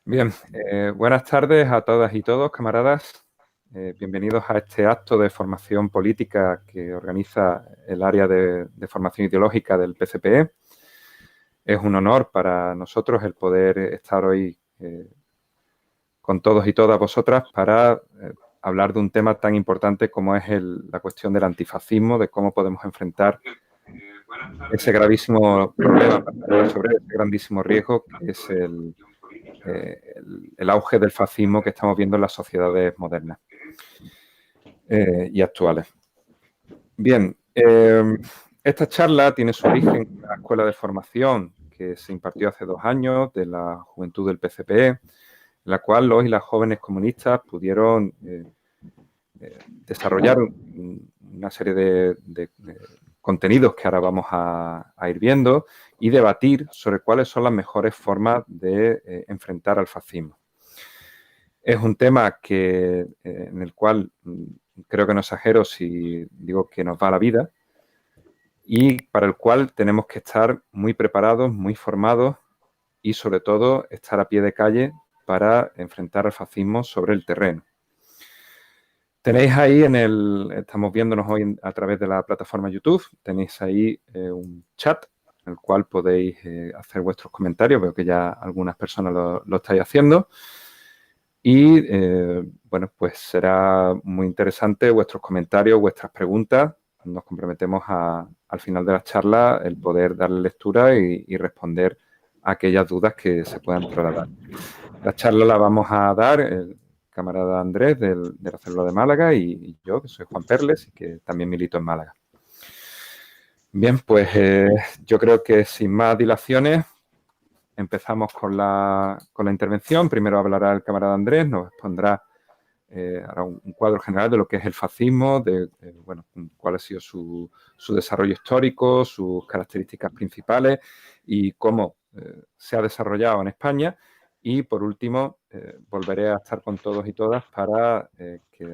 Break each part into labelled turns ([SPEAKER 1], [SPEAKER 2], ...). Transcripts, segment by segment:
[SPEAKER 1] Bien, buenas tardes a todas y todos, camaradas. Bienvenidos a este acto de formación política que organiza el área de formación ideológica del PCPE. Es un honor para nosotros el poder estar hoy con todos y todas vosotras para hablar de un tema tan importante como es la cuestión del antifascismo, de cómo podemos enfrentar ese gravísimo problema, sobre ese grandísimo riesgo que es el auge del fascismo que estamos viendo en las sociedades modernas y actuales. Bien, esta charla tiene su origen en la escuela de formación que se impartió hace 2 años de la juventud del PCPE, en la cual los y las jóvenes comunistas pudieron desarrollar una serie de contenidos que ahora vamos a ir viendo y debatir sobre cuáles son las mejores formas de enfrentar al fascismo. Es un tema en el cual creo que no exagero si digo que nos va la vida y para el cual tenemos que estar muy preparados, muy formados y sobre todo estar a pie de calle para enfrentar al fascismo sobre el terreno. Tenéis ahí estamos viéndonos hoy a través de la plataforma YouTube, tenéis ahí un chat en el cual podéis hacer vuestros comentarios, veo que ya algunas personas lo estáis haciendo. Y, bueno, pues será muy interesante vuestros comentarios, vuestras preguntas. Nos comprometemos al final de la charla el poder darle lectura y responder a aquellas dudas que se puedan trasladar. La charla la vamos a dar el camarada Andrés de la célula de Málaga y yo, que soy Juan Perles y que también milito en Málaga. Bien, pues yo creo que sin más dilaciones empezamos con la intervención. Primero hablará el camarada Andrés, nos expondrá hará un cuadro general de lo que es el fascismo, bueno, cuál ha sido su desarrollo histórico, sus características principales y cómo se ha desarrollado en España. Y por último, volveré a estar con todos y todas para que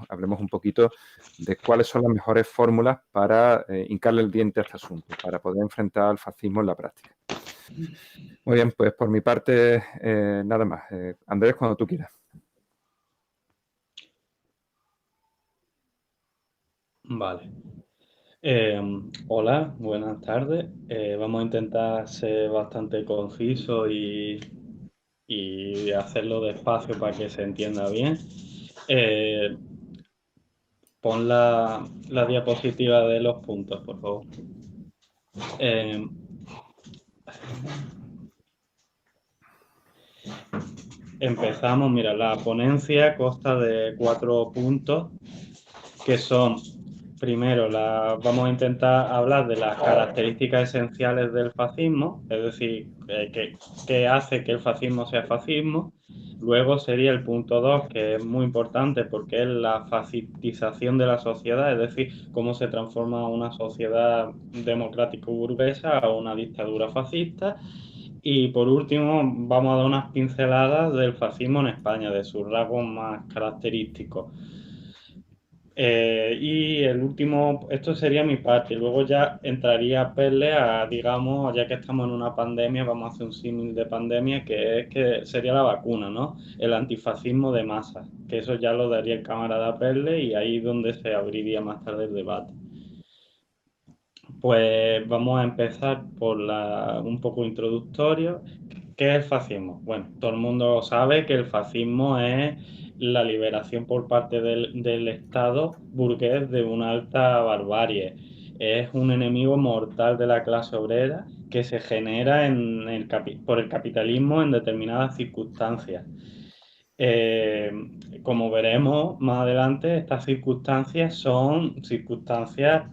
[SPEAKER 1] hablemos un poquito de cuáles son las mejores fórmulas para hincarle el diente a este asunto, para poder enfrentar al fascismo en la práctica. Muy bien, pues por mi parte, nada más. Andrés, cuando tú quieras.
[SPEAKER 2] Vale. Hola, buenas tardes. Vamos a intentar ser bastante conciso y hacerlo despacio para que se entienda bien. Eh, Pon la diapositiva de los puntos, por favor. Eh, Empezamos, mira, la ponencia consta de 4 puntos que son, primero, vamos a intentar hablar de las características esenciales del fascismo, es decir, qué hace que el fascismo sea fascismo. Luego sería el punto 2, que es muy importante porque es la fascistización de la sociedad, es decir, cómo se transforma una sociedad democrático-burguesa a una dictadura fascista. Y por último, vamos a dar unas pinceladas del fascismo en España, de sus rasgos más característicos. Y el último, esto sería mi parte. Luego ya entraría Perle a, digamos, ya que estamos en una pandemia, vamos a hacer un símil de pandemia, que sería la vacuna, ¿no? El antifascismo de masa, que eso ya lo daría el camarada Perle y ahí es donde se abriría más tarde el debate. Pues vamos a empezar por un poco introductorio. ¿Qué es el fascismo? Bueno, todo el mundo sabe que el fascismo es la liberación por parte del Estado burgués de una alta barbarie. Es un enemigo mortal de la clase obrera que se genera por el capitalismo en determinadas circunstancias. Eh, Como veremos más adelante, estas circunstancias son circunstancias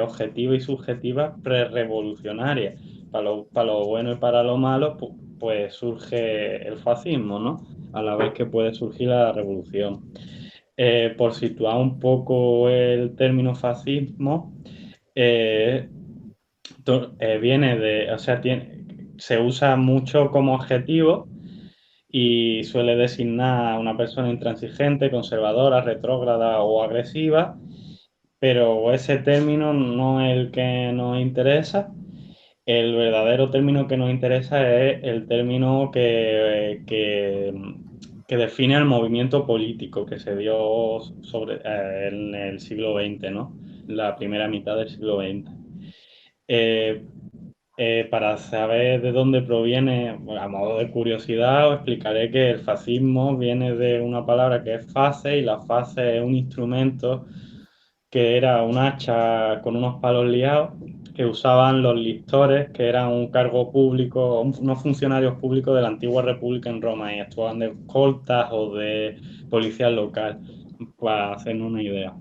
[SPEAKER 2] objetivas y subjetivas prerevolucionarias. Para lo bueno y para lo malo, pues surge el fascismo, ¿no? A la vez que puede surgir la revolución. Por situar un poco el término fascismo, eh, viene o sea, se usa mucho como adjetivo y suele designar a una persona intransigente, conservadora, retrógrada o agresiva, pero ese término no es el que nos interesa. El verdadero término que nos interesa es el término que define el movimiento político que se dio en el siglo XX, ¿no? La primera mitad del siglo XX. Eh, para saber de dónde proviene, bueno, a modo de curiosidad, os explicaré que el fascismo viene de una palabra que es face, y la face es un instrumento que era un hacha con unos palos liados que usaban los lictores, que eran un cargo público, unos funcionarios públicos de la antigua República en Roma, y actuaban de escoltas o de policía local, para hacernos una idea.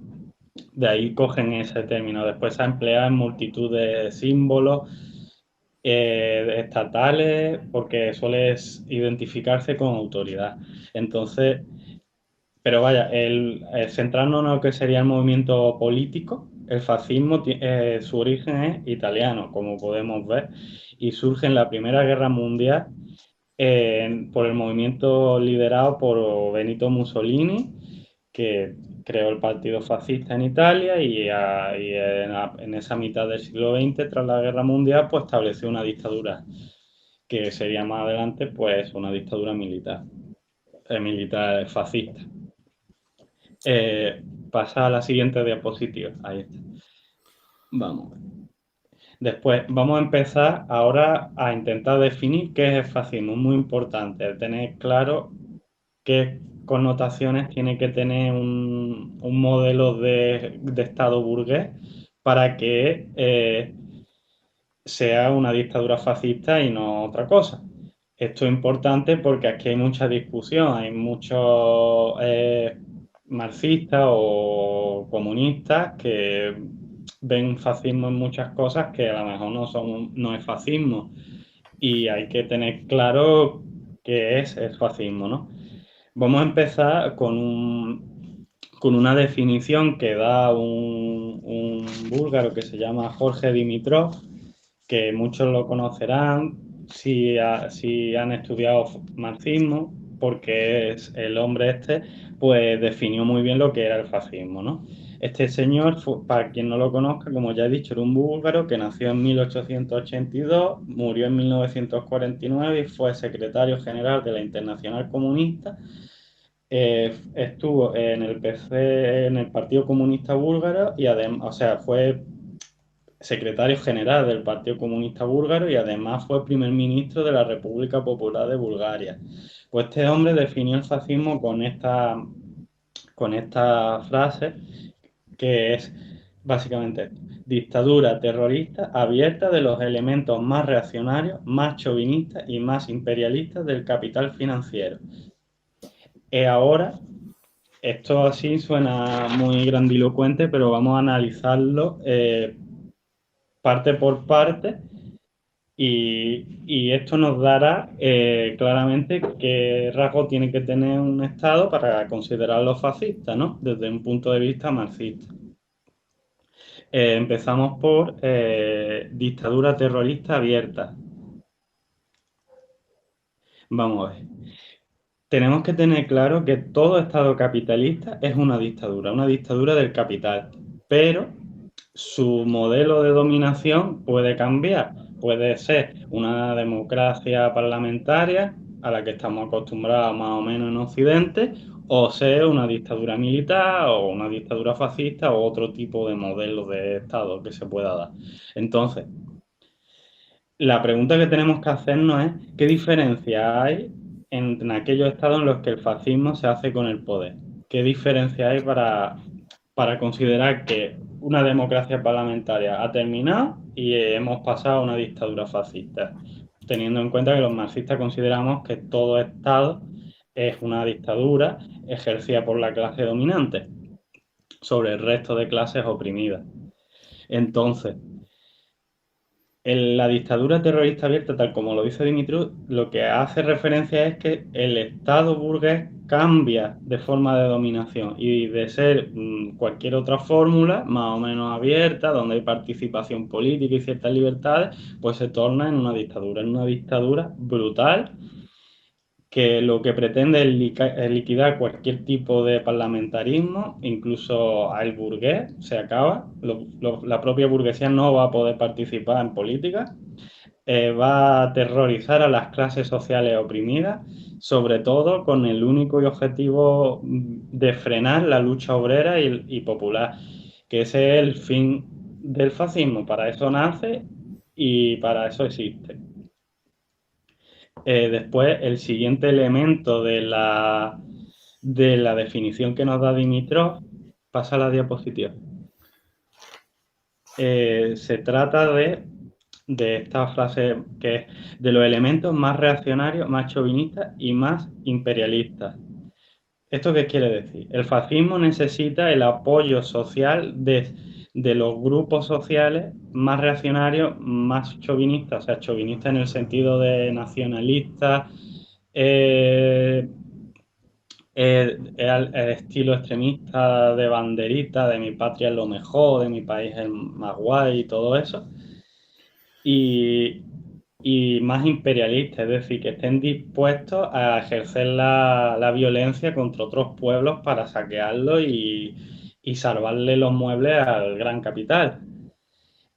[SPEAKER 2] De ahí cogen ese término. Después se ha empleado en multitud de símbolos estatales, porque suele identificarse con autoridad. Entonces, pero vaya, centrarnos en lo que sería el movimiento político, el fascismo, su origen es italiano, como podemos ver, y surge en la Primera Guerra Mundial por el movimiento liderado por Benito Mussolini, que creó el Partido Fascista en Italia, y en esa mitad del siglo XX, tras la Guerra Mundial, pues estableció una dictadura que sería más adelante pues una dictadura militar, militar fascista. Pasa a la siguiente diapositiva. Ahí está. Vamos. Después vamos a empezar ahora a intentar definir qué es el fascismo. Es muy importante tener claro qué connotaciones tiene que tener un modelo de Estado burgués para que sea una dictadura fascista y no otra cosa. Esto es importante porque aquí hay mucha discusión, hay muchos marxistas o comunistas que ven fascismo en muchas cosas que a lo mejor no es fascismo, y hay que tener claro qué es el fascismo, ¿no? Vamos a empezar con una definición que da un búlgaro que se llama Jorge Dimitrov, que muchos lo conocerán si han estudiado marxismo, porque es el hombre este, pues definió muy bien lo que era el fascismo, ¿no? Este señor, para quien no lo conozca, como ya he dicho, era un búlgaro que nació en 1882, murió en 1949 y fue secretario general de la Internacional Comunista. Estuvo en el PC, en el Partido Comunista Búlgaro, y además, o sea, fue secretario general del Partido Comunista Búlgaro, y además fue primer ministro de la República Popular de Bulgaria. Pues este hombre definió el fascismo con esta frase, que es básicamente dictadura terrorista abierta de los elementos más reaccionarios, más chauvinistas y más imperialistas del capital financiero. Ahora, esto así suena muy grandilocuente, pero vamos a analizarlo parte por parte, y esto nos dará claramente qué rasgo tiene que tener un Estado para considerarlo fascista, ¿no? Desde un punto de vista marxista. Empezamos por dictadura terrorista abierta. Vamos a ver. Tenemos que tener claro que todo Estado capitalista es una dictadura del capital, pero su modelo de dominación puede cambiar. Puede ser una democracia parlamentaria, a la que estamos acostumbrados más o menos en Occidente, o ser una dictadura militar o una dictadura fascista o otro tipo de modelo de Estado que se pueda dar. Entonces, la pregunta que tenemos que hacernos es ¿qué diferencia hay en aquellos estados en los que el fascismo se hace con el poder? ¿Qué diferencia hay para considerar que una democracia parlamentaria ha terminado y hemos pasado a una dictadura fascista? Teniendo en cuenta que los marxistas consideramos que todo estado es una dictadura ejercida por la clase dominante sobre el resto de clases oprimidas. Entonces, la dictadura terrorista abierta, tal como lo dice Dimitrov, lo que hace referencia es que el Estado burgués cambia de forma de dominación, y de ser cualquier otra fórmula más o menos abierta, donde hay participación política y ciertas libertades, pues se torna en una dictadura brutal, que lo que pretende es liquidar cualquier tipo de parlamentarismo, incluso al burgués se acaba, la propia burguesía no va a poder participar en política. va a aterrorizar a las clases sociales oprimidas, sobre todo con el único y objetivo de frenar la lucha obrera y popular, que ese es el fin del fascismo. Para eso nace y para eso existe. Después, el siguiente elemento de la definición que nos da Dimitrov, pasa a la diapositiva. Se trata de esta frase que es de los elementos más reaccionarios, más chauvinistas y más imperialistas. ¿Esto qué quiere decir? El fascismo necesita el apoyo social de los grupos sociales más reaccionarios, más chauvinistas, o sea, chauvinistas en el sentido de nacionalistas, el estilo extremista de banderita, de mi patria es lo mejor, de mi país es más guay y todo eso. Y, y más imperialistas, es decir, que estén dispuestos a ejercer la violencia contra otros pueblos para saquearlos y salvarle los muebles al gran capital.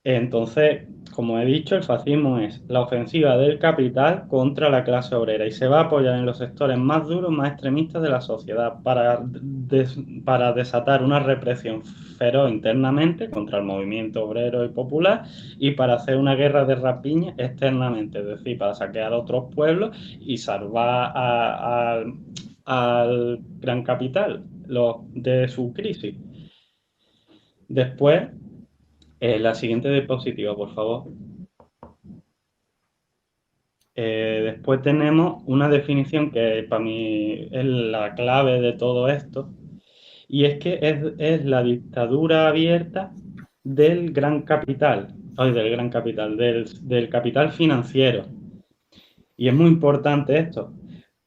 [SPEAKER 2] Entonces, como he dicho, el fascismo es la ofensiva del capital contra la clase obrera y se va a apoyar en los sectores más duros, más extremistas de la sociedad para desatar una represión feroz internamente contra el movimiento obrero y popular y para hacer una guerra de rapiña externamente, es decir, para saquear a otros pueblos y salvar al gran capital de su crisis. Después, la siguiente diapositiva, por favor. Después tenemos una definición que para mí es la clave de todo esto, y es que es la dictadura abierta del gran capital, del capital financiero. Y es muy importante esto,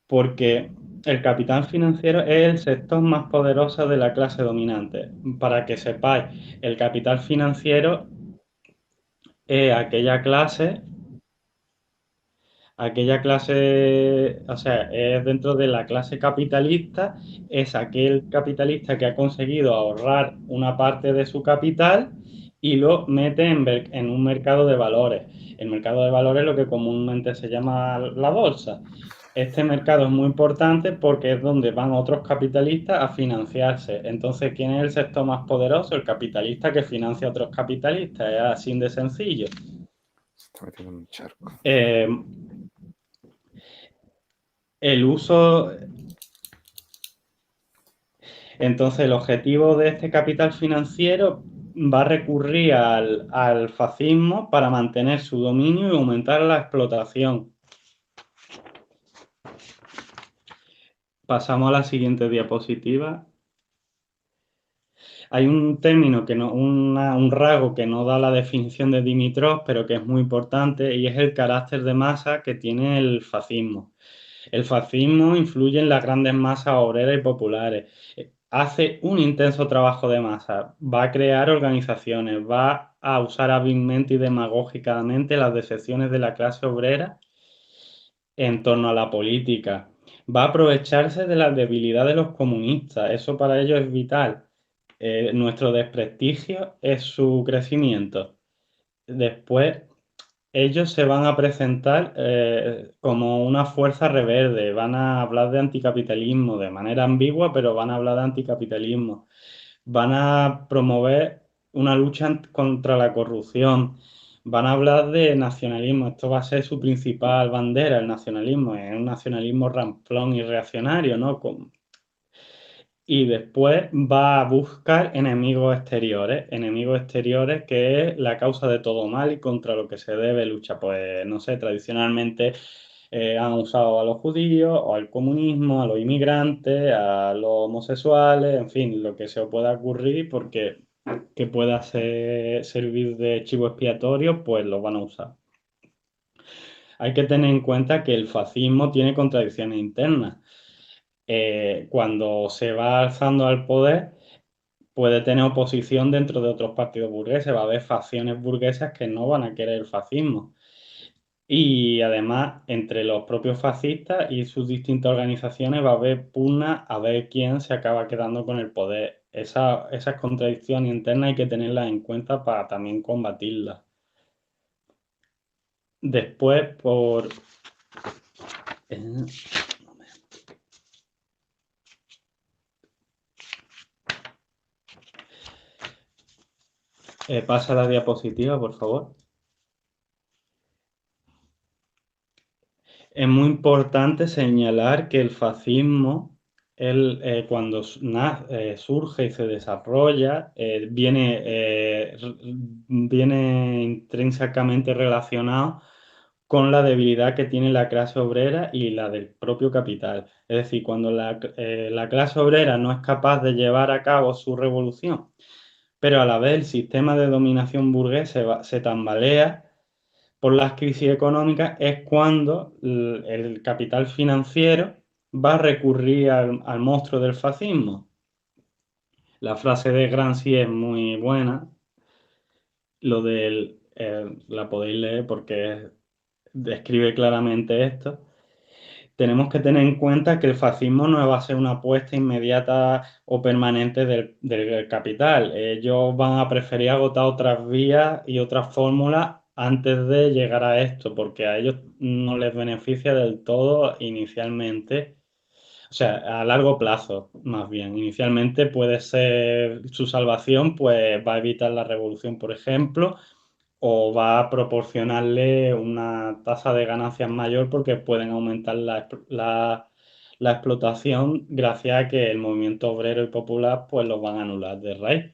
[SPEAKER 2] porque el capital financiero es el sector más poderoso de la clase dominante. Para que sepáis, el capital financiero es aquella clase, o sea, es dentro de la clase capitalista, es aquel capitalista que ha conseguido ahorrar una parte de su capital y lo mete en un mercado de valores. El mercado de valores es lo que comúnmente se llama la bolsa. Este mercado es muy importante porque es donde van otros capitalistas a financiarse. Entonces, ¿quién es el sector más poderoso? El capitalista que financia a otros capitalistas. Es así de sencillo.
[SPEAKER 1] Se está metiendo en un charco.
[SPEAKER 2] Eh, el uso Entonces, el objetivo de este capital financiero va a recurrir al fascismo para mantener su dominio y aumentar la explotación. Pasamos a la siguiente diapositiva. Hay un término, un rasgo que no da la definición de Dimitrov, pero que es muy importante, y es el carácter de masa que tiene el fascismo. El fascismo influye en las grandes masas obreras y populares. Hace un intenso trabajo de masa, va a crear organizaciones, va a usar hábilmente y demagógicamente las decepciones de la clase obrera en torno a la política. Va a aprovecharse de la debilidad de los comunistas, eso para ellos es vital. Nuestro desprestigio es su crecimiento. Después, ellos se van a presentar como una fuerza rebelde, van a hablar de anticapitalismo de manera ambigua, pero van a hablar de anticapitalismo. Van a promover una lucha contra la corrupción, van a hablar de nacionalismo, esto va a ser su principal bandera, el nacionalismo, es un nacionalismo ramplón y reaccionario, ¿no? Y después va a buscar enemigos exteriores que es la causa de todo mal y contra lo que se debe luchar. Pues no sé, tradicionalmente han usado a los judíos, o al comunismo, a los inmigrantes, a los homosexuales, en fin, lo que se os pueda ocurrir porque que pueda servir de chivo expiatorio, pues lo van a usar. Hay que tener en cuenta que el fascismo tiene contradicciones internas. Cuando se va alzando al poder, puede tener oposición dentro de otros partidos burgueses, va a haber facciones burguesas que no van a querer el fascismo. Y además, entre los propios fascistas y sus distintas organizaciones va a haber pugna a ver quién se acaba quedando con el poder. Esas contradicciones internas hay que tenerlas en cuenta para también combatirlas. Después, por... pasa la diapositiva, por favor. Es muy importante señalar que el fascismo, cuando surge y se desarrolla, viene intrínsecamente relacionado con la debilidad que tiene la clase obrera y la del propio capital. Es decir, cuando la clase obrera no es capaz de llevar a cabo su revolución, pero a la vez el sistema de dominación burgués se tambalea por las crisis económicas, es cuando el capital financiero va a recurrir al monstruo del fascismo. La frase de Gramsci es muy buena, la podéis leer porque describe claramente esto. Tenemos que tener en cuenta que el fascismo no va a ser una apuesta inmediata o permanente del capital. Ellos van a preferir agotar otras vías y otras fórmulas antes de llegar a esto, porque a ellos no les beneficia del todo inicialmente, o sea, a largo plazo, más bien. Inicialmente puede ser su salvación, pues va a evitar la revolución, por ejemplo, o va a proporcionarle una tasa de ganancias mayor porque pueden aumentar la explotación gracias a que el movimiento obrero y popular pues los van a anular de raíz.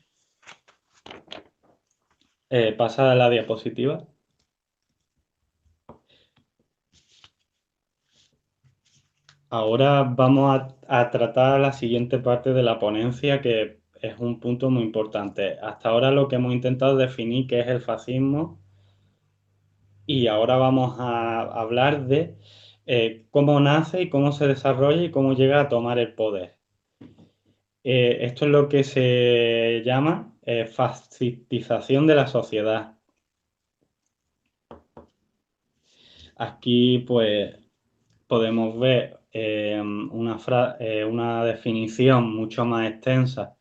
[SPEAKER 2] Pasa a la diapositiva. Ahora vamos a tratar la siguiente parte de la ponencia, que es un punto muy importante. Hasta ahora lo que hemos intentado definir qué es el fascismo, y ahora vamos a hablar de cómo nace y cómo se desarrolla y cómo llega a tomar el poder. Esto es lo que se llama fascistización de la sociedad. Aquí pues podemos ver una definición mucho más extensa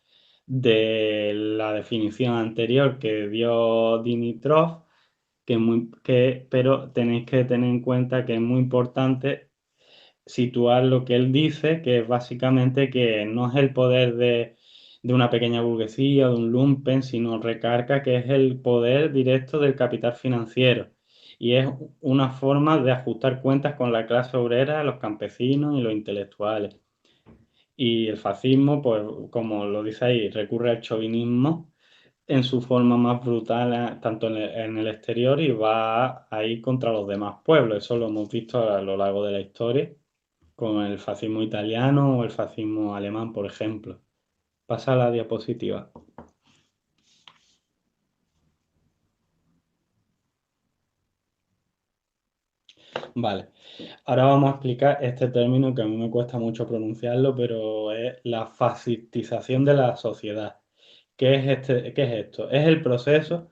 [SPEAKER 2] de la definición anterior que dio Dimitrov, pero tenéis que tener en cuenta que es muy importante situar lo que él dice, que es básicamente que no es el poder de una pequeña burguesía o de un lumpen, sino recarga que es el poder directo del capital financiero. Y es una forma de ajustar cuentas con la clase obrera, los campesinos y los intelectuales. Y el fascismo, pues como lo dice ahí, recurre al chauvinismo en su forma más brutal, tanto en el exterior, y va a ir contra los demás pueblos. Eso lo hemos visto a lo largo de la historia con el fascismo italiano o el fascismo alemán, por ejemplo. Pasa a la diapositiva. Vale, ahora vamos a explicar este término que a mí me cuesta mucho pronunciarlo, pero es la fascistización de la sociedad. ¿Qué es esto? Es el proceso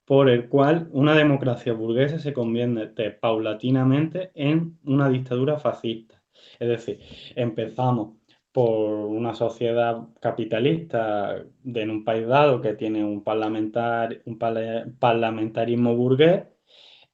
[SPEAKER 2] por el cual una democracia burguesa se convierte paulatinamente en una dictadura fascista. Es decir, empezamos por una sociedad capitalista en un país dado que tiene un parlamentarismo burgués.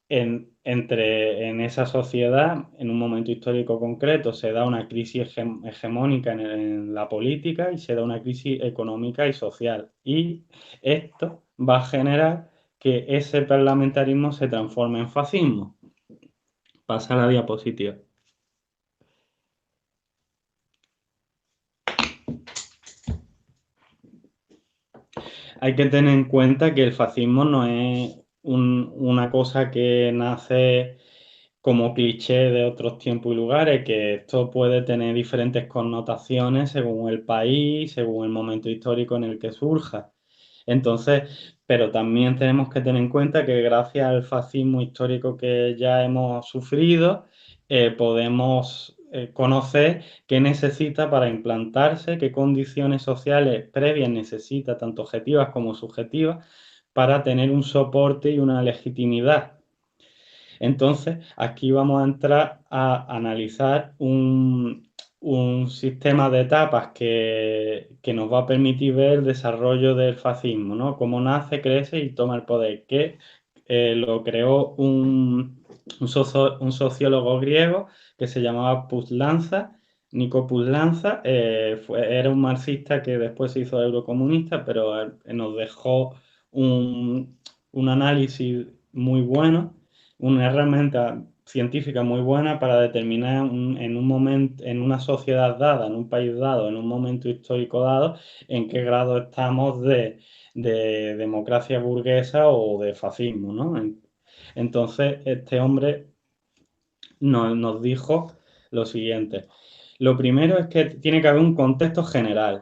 [SPEAKER 2] En esa sociedad, en un momento histórico concreto, se da una crisis hegemónica en la política y se da una crisis económica y social. Y esto va a generar que ese parlamentarismo se transforme en fascismo. Pasa a la diapositiva. Hay que tener en cuenta que el fascismo no es una cosa que nace como cliché de otros tiempos y lugares, que esto puede tener diferentes connotaciones según el país, según el momento histórico en el que surja. Entonces, pero también tenemos que tener en cuenta que gracias al fascismo histórico que ya hemos sufrido, podemos conocer qué necesita para implantarse, qué condiciones sociales previas necesita, tanto objetivas como subjetivas, para tener un soporte y una legitimidad. Entonces, aquí vamos a entrar a analizar un sistema de etapas que nos va a permitir ver el desarrollo del fascismo, ¿no? Cómo nace, crece y toma el poder, que lo creó un sociólogo griego que se llamaba Puzlanza, Nico Puzlanza, era un marxista que después se hizo eurocomunista, pero nos dejó un análisis muy bueno, una herramienta científica muy buena para determinar en un momento, en una sociedad dada, en un país dado, en un momento histórico dado, en qué grado estamos de democracia burguesa o de fascismo, ¿no? Entonces, este hombre nos dijo lo siguiente. Lo primero es que tiene que haber un contexto general.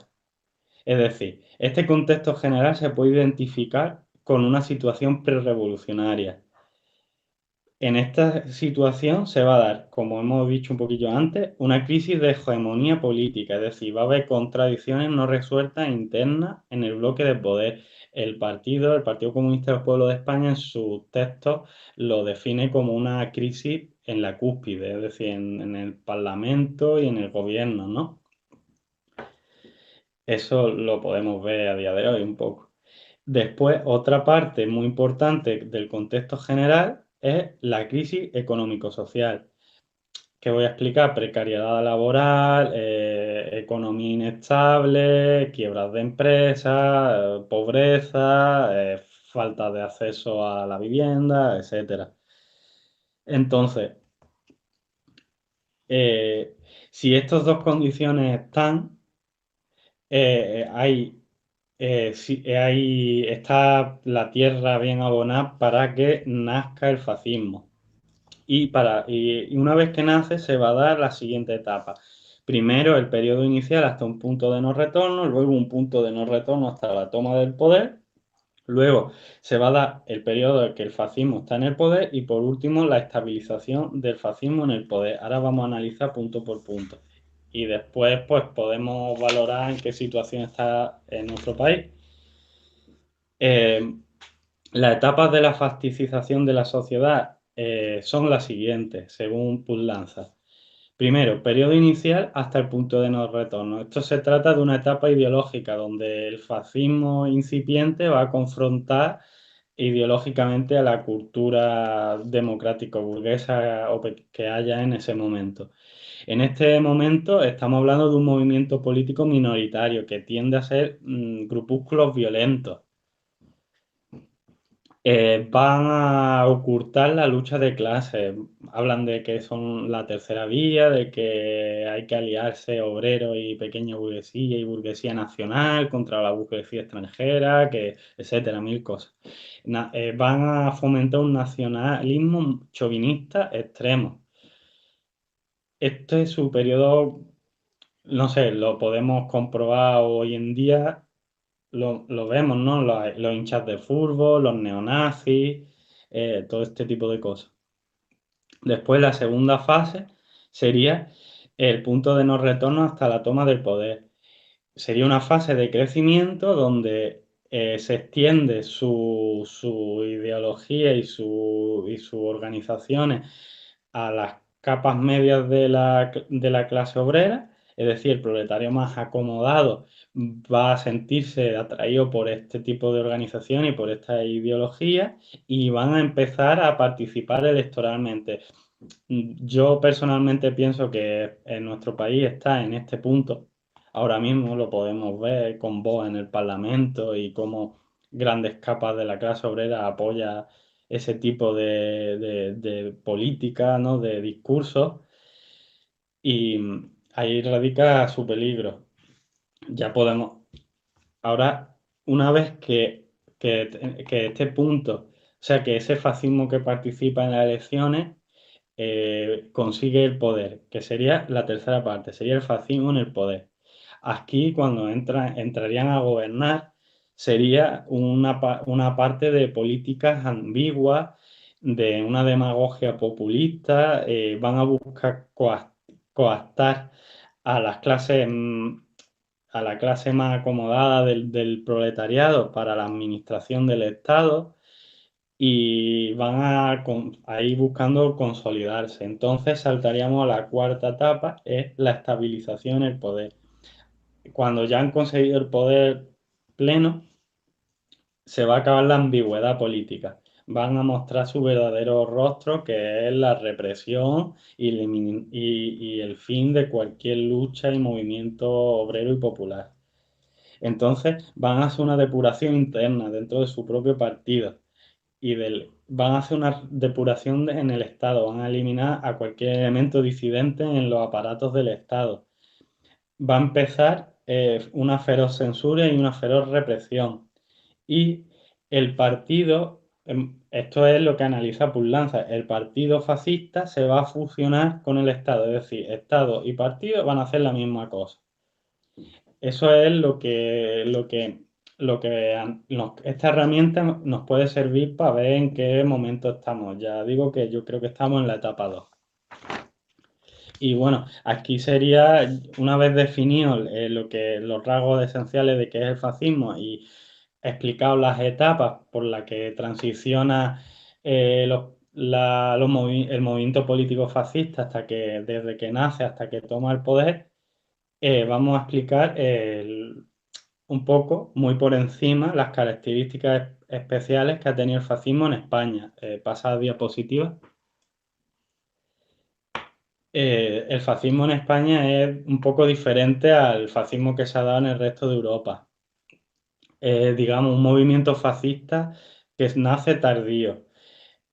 [SPEAKER 2] Es decir, este contexto general se puede identificar con una situación prerevolucionaria. En esta situación se va a dar, como hemos dicho un poquillo antes, una crisis de hegemonía política, es decir, va a haber contradicciones no resueltas internas en el bloque de poder. El Partido Comunista del Pueblo de España, en sus textos lo define como una crisis en la cúspide, es decir, en el Parlamento y en el gobierno, ¿no? Eso lo podemos ver a día de hoy un poco. Después, otra parte muy importante del contexto general es la crisis económico-social, que voy a explicar: precariedad laboral, economía inestable, quiebras de empresas, pobreza, falta de acceso a la vivienda, etcétera. Entonces, eh, si estas dos condiciones están, hay sí, ahí está la tierra bien abonada para que nazca el fascismo. Y una vez que nace, se va a dar la siguiente etapa. Primero el periodo inicial hasta un punto de no retorno, luego un punto de no retorno hasta la toma del poder, luego se va a dar el periodo en que el fascismo está en el poder y por último la estabilización del fascismo en el poder. Ahora vamos a analizar punto por punto. Y después pues podemos valorar en qué situación está en nuestro país. Eh, las etapas de la fascización de la sociedad son las siguientes, según Puzlanza. Primero, periodo inicial hasta el punto de no retorno. Esto se trata de una etapa ideológica donde el fascismo incipiente va a confrontar ideológicamente a la cultura democrático-burguesa que haya en ese momento. En este momento estamos hablando de un movimiento político minoritario que tiende a ser grupúsculos violentos. Van a ocultar la lucha de clases. Hablan de que son la tercera vía, de que hay que aliarse obrero y pequeña burguesía y burguesía nacional contra la burguesía extranjera, que, etcétera, mil cosas. Van a fomentar un nacionalismo chauvinista extremo. Este es su periodo, no sé, lo podemos comprobar hoy en día. Lo vemos, ¿no? Los hinchas de fútbol, los neonazis, todo este tipo de cosas. Después, la segunda fase sería el punto de no retorno hasta la toma del poder. Sería una fase de crecimiento donde se extiende su ideología y sus organizaciones a las capas medias de la clase obrera, es decir, el proletario más acomodado va a sentirse atraído por este tipo de organización y por esta ideología y van a empezar a participar electoralmente. Yo personalmente pienso que en nuestro país está en este punto. Ahora mismo lo podemos ver con voz en el Parlamento y cómo grandes capas de la clase obrera apoya ese tipo de política, ¿no? De discursos. Y ahí radica su peligro. Ya podemos. Ahora, una vez que este punto, o sea, que ese fascismo que participa en las elecciones consigue el poder, que sería la tercera parte, sería el fascismo en el poder. Aquí, cuando entrarían a gobernar, sería una parte de políticas ambiguas, de una demagogia populista, van a buscar coartar a las clases, a la clase más acomodada del proletariado para la administración del Estado y van a ir buscando consolidarse. Entonces saltaríamos a la cuarta etapa, es la estabilización en el poder. Cuando ya han conseguido el poder pleno, se va a acabar la ambigüedad política. van a mostrar su verdadero rostro, que es la represión y el fin de cualquier lucha y movimiento obrero y popular. Entonces van a hacer una depuración interna dentro de su propio partido van a hacer una depuración en el Estado, van a eliminar a cualquier elemento disidente en los aparatos del Estado. Va a empezar una feroz censura y una feroz represión. Y el partido, esto es lo que analiza Puiglanza, el partido fascista se va a fusionar con el Estado, es decir, Estado y partido van a hacer la misma cosa. Eso es esta herramienta nos puede servir para ver en qué momento estamos. Ya digo que yo creo que estamos en la etapa 2. Y bueno, aquí sería, una vez definido los rasgos esenciales de qué es el fascismo y explicado las etapas por las que transiciona el movimiento político fascista desde que nace hasta que toma el poder, vamos a explicar un poco, muy por encima, las características especiales que ha tenido el fascismo en España. Pasa a diapositiva. El fascismo en España es un poco diferente al fascismo que se ha dado en el resto de Europa. Digamos, un movimiento fascista que nace tardío.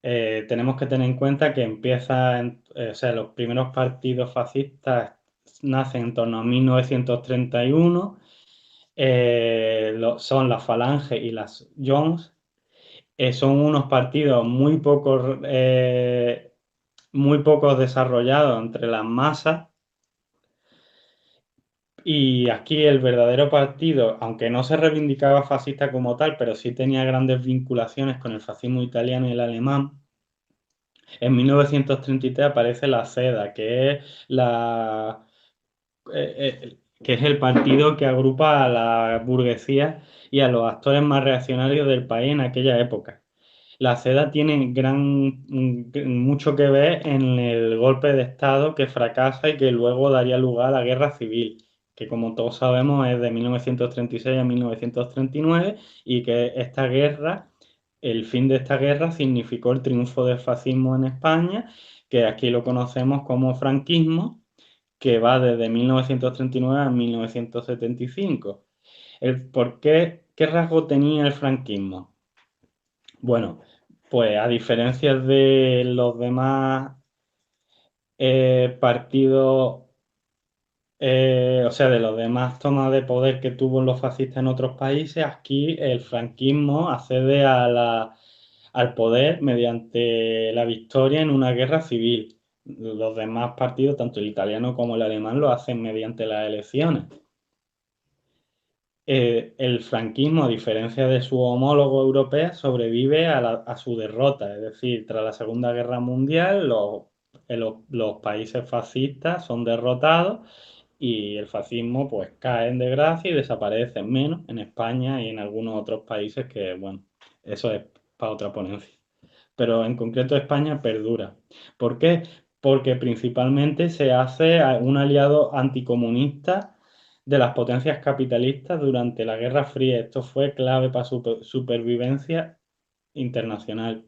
[SPEAKER 2] Tenemos que tener en cuenta que o sea, los primeros partidos fascistas nacen en torno a 1931. Son la Falange y las Jones. Son unos partidos muy pocos desarrollados entre las masas. Y aquí el verdadero partido, aunque no se reivindicaba fascista como tal, pero sí tenía grandes vinculaciones con el fascismo italiano y el alemán. En 1933 aparece la CEDA, que es el partido que agrupa a la burguesía y a los actores más reaccionarios del país en aquella época. La CEDA tiene mucho que ver en el golpe de Estado que fracasa y que luego daría lugar a la guerra civil, que como todos sabemos es de 1936 a 1939 y que el fin de esta guerra significó el triunfo del fascismo en España, que aquí lo conocemos como franquismo, que va desde 1939 a 1975. ¿Qué rasgo tenía el franquismo? Bueno, pues a diferencia de los demás partidos, o sea, de los demás tomas de poder que tuvo los fascistas en otros países, aquí el franquismo accede al poder mediante la victoria en una guerra civil. Los demás partidos, tanto el italiano como el alemán, lo hacen mediante las elecciones. El franquismo, a diferencia de su homólogo europeo, sobrevive a su derrota. Es decir, tras la Segunda Guerra Mundial, los países fascistas son derrotados y el fascismo pues cae en desgracia y desaparece, menos en España y en algunos otros países que, bueno, eso es para otra ponencia. Pero en concreto España perdura. ¿Por qué? Porque principalmente se hace un aliado anticomunista de las potencias capitalistas durante la Guerra Fría. Esto fue clave para su supervivencia internacional.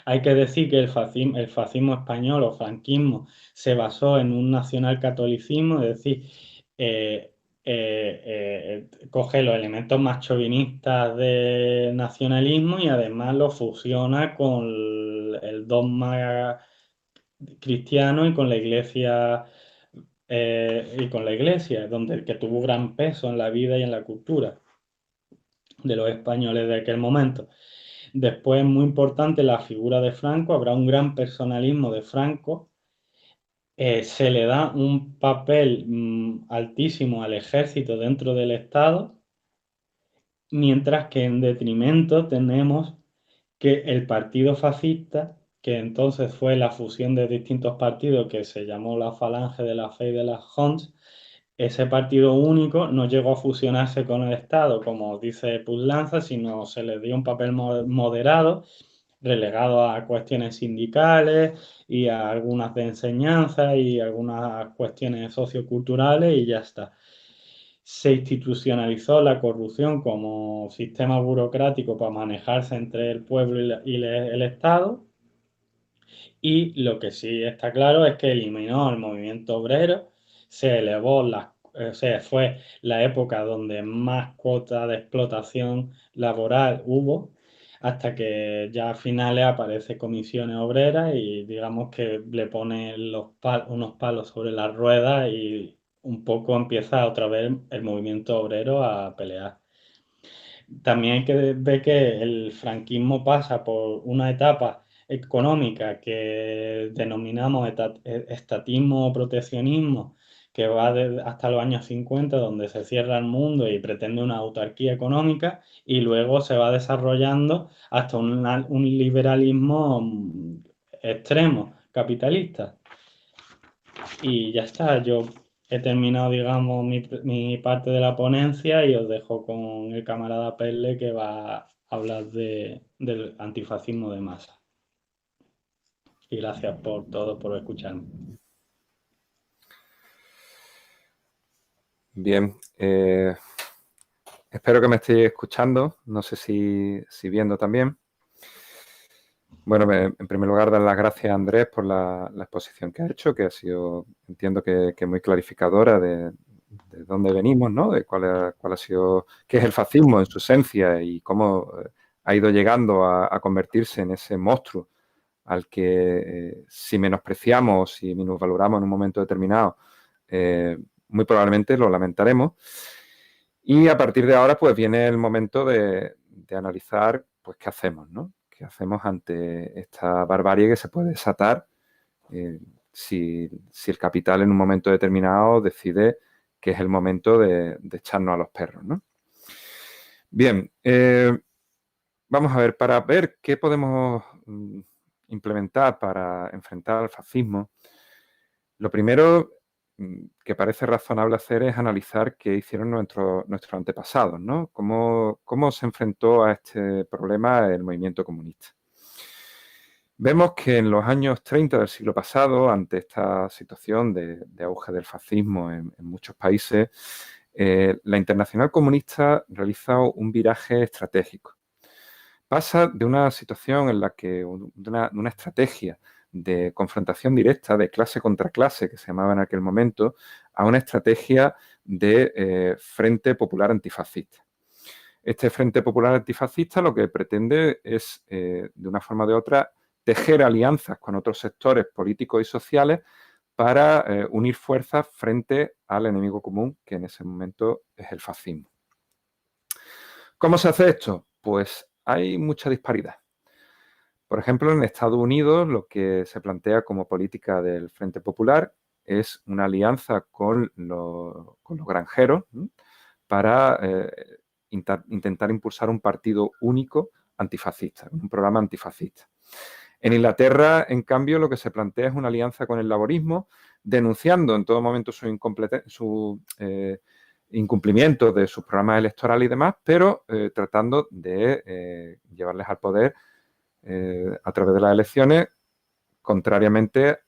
[SPEAKER 2] Hay que decir que el fascismo español o franquismo se basó en un nacionalcatolicismo, es decir, coge los elementos más chauvinistas del nacionalismo y además lo fusiona con el dogma cristiano y con la iglesia, donde que tuvo gran peso en la vida y en la cultura de los españoles de aquel momento. Después, muy importante, la figura de Franco, habrá un gran personalismo de Franco, se le da un papel altísimo al ejército dentro del Estado, mientras que en detrimento tenemos que el partido fascista, que entonces fue la fusión de distintos partidos que se llamó la Falange de la Fe y de las Jons, ese partido único no llegó a fusionarse con el Estado, como dice Puiglanza, sino se le dio un papel moderado, relegado a cuestiones sindicales y a algunas de enseñanza y algunas cuestiones socioculturales y ya está. se institucionalizó la corrupción como sistema burocrático para manejarse entre el pueblo el Estado. Y lo que sí está claro es que eliminó el movimiento obrero, se elevó o sea, fue la época donde más cuota de explotación laboral hubo, hasta que ya a finales aparece comisiones obreras y digamos que le pone unos palos sobre las ruedas y un poco empieza otra vez el movimiento obrero a pelear. También hay que ver que el franquismo pasa por una etapa económica que denominamos estatismo o proteccionismo, que va hasta los años 50, donde se cierra el mundo y pretende una autarquía económica, y luego se va desarrollando hasta un liberalismo extremo, capitalista. Y ya está, yo he terminado, digamos, mi parte de la ponencia y os dejo con el camarada Perle que va a hablar del antifascismo de masa. Y gracias por todo, por escucharme.
[SPEAKER 1] Bien, espero que me estéis escuchando, no sé si viendo también. Bueno, en primer lugar, dar las gracias a Andrés por la exposición que ha hecho, que ha sido, entiendo que muy clarificadora de dónde venimos, ¿no? De cuál ha sido, qué es el fascismo en su esencia y cómo ha ido llegando a convertirse en ese monstruo al que si menospreciamos, si minusvaloramos en un momento determinado, muy probablemente lo lamentaremos. Y a partir de ahora, pues viene el momento de analizar, pues, qué hacemos, ¿no? ¿Qué hacemos ante esta barbarie que se puede desatar si el capital en un momento determinado decide que es el momento de echarnos a los perros, ¿no? Bien, vamos a ver, para ver qué podemos implementar para enfrentar al fascismo, lo primero que parece razonable hacer es analizar qué hicieron nuestros antepasados, ¿no? ¿Cómo se enfrentó a este problema el movimiento comunista? Vemos que en los años 30 del siglo pasado, ante esta situación de auge del fascismo en muchos países, la Internacional Comunista realiza un viraje estratégico. Pasa de una situación en la que, de una estrategia de confrontación directa de clase contra clase, que se llamaba en aquel momento, a una estrategia de Frente Popular Antifascista. Este Frente Popular Antifascista lo que pretende es, de una forma o de otra, tejer alianzas con otros sectores políticos y sociales para unir fuerzas frente al enemigo común, que en ese momento es el fascismo. ¿Cómo se hace esto? Pues hay mucha disparidad. Por ejemplo, en Estados Unidos lo que se plantea como política del Frente Popular es una alianza con los granjeros, ¿sí?, para intentar impulsar un partido único antifascista, un programa antifascista. En Inglaterra, en cambio, lo que se plantea es una alianza con el laborismo, denunciando en todo momento su incumplimiento de sus programas electorales y demás, pero tratando de llevarles al poder a través de las elecciones, contrariamente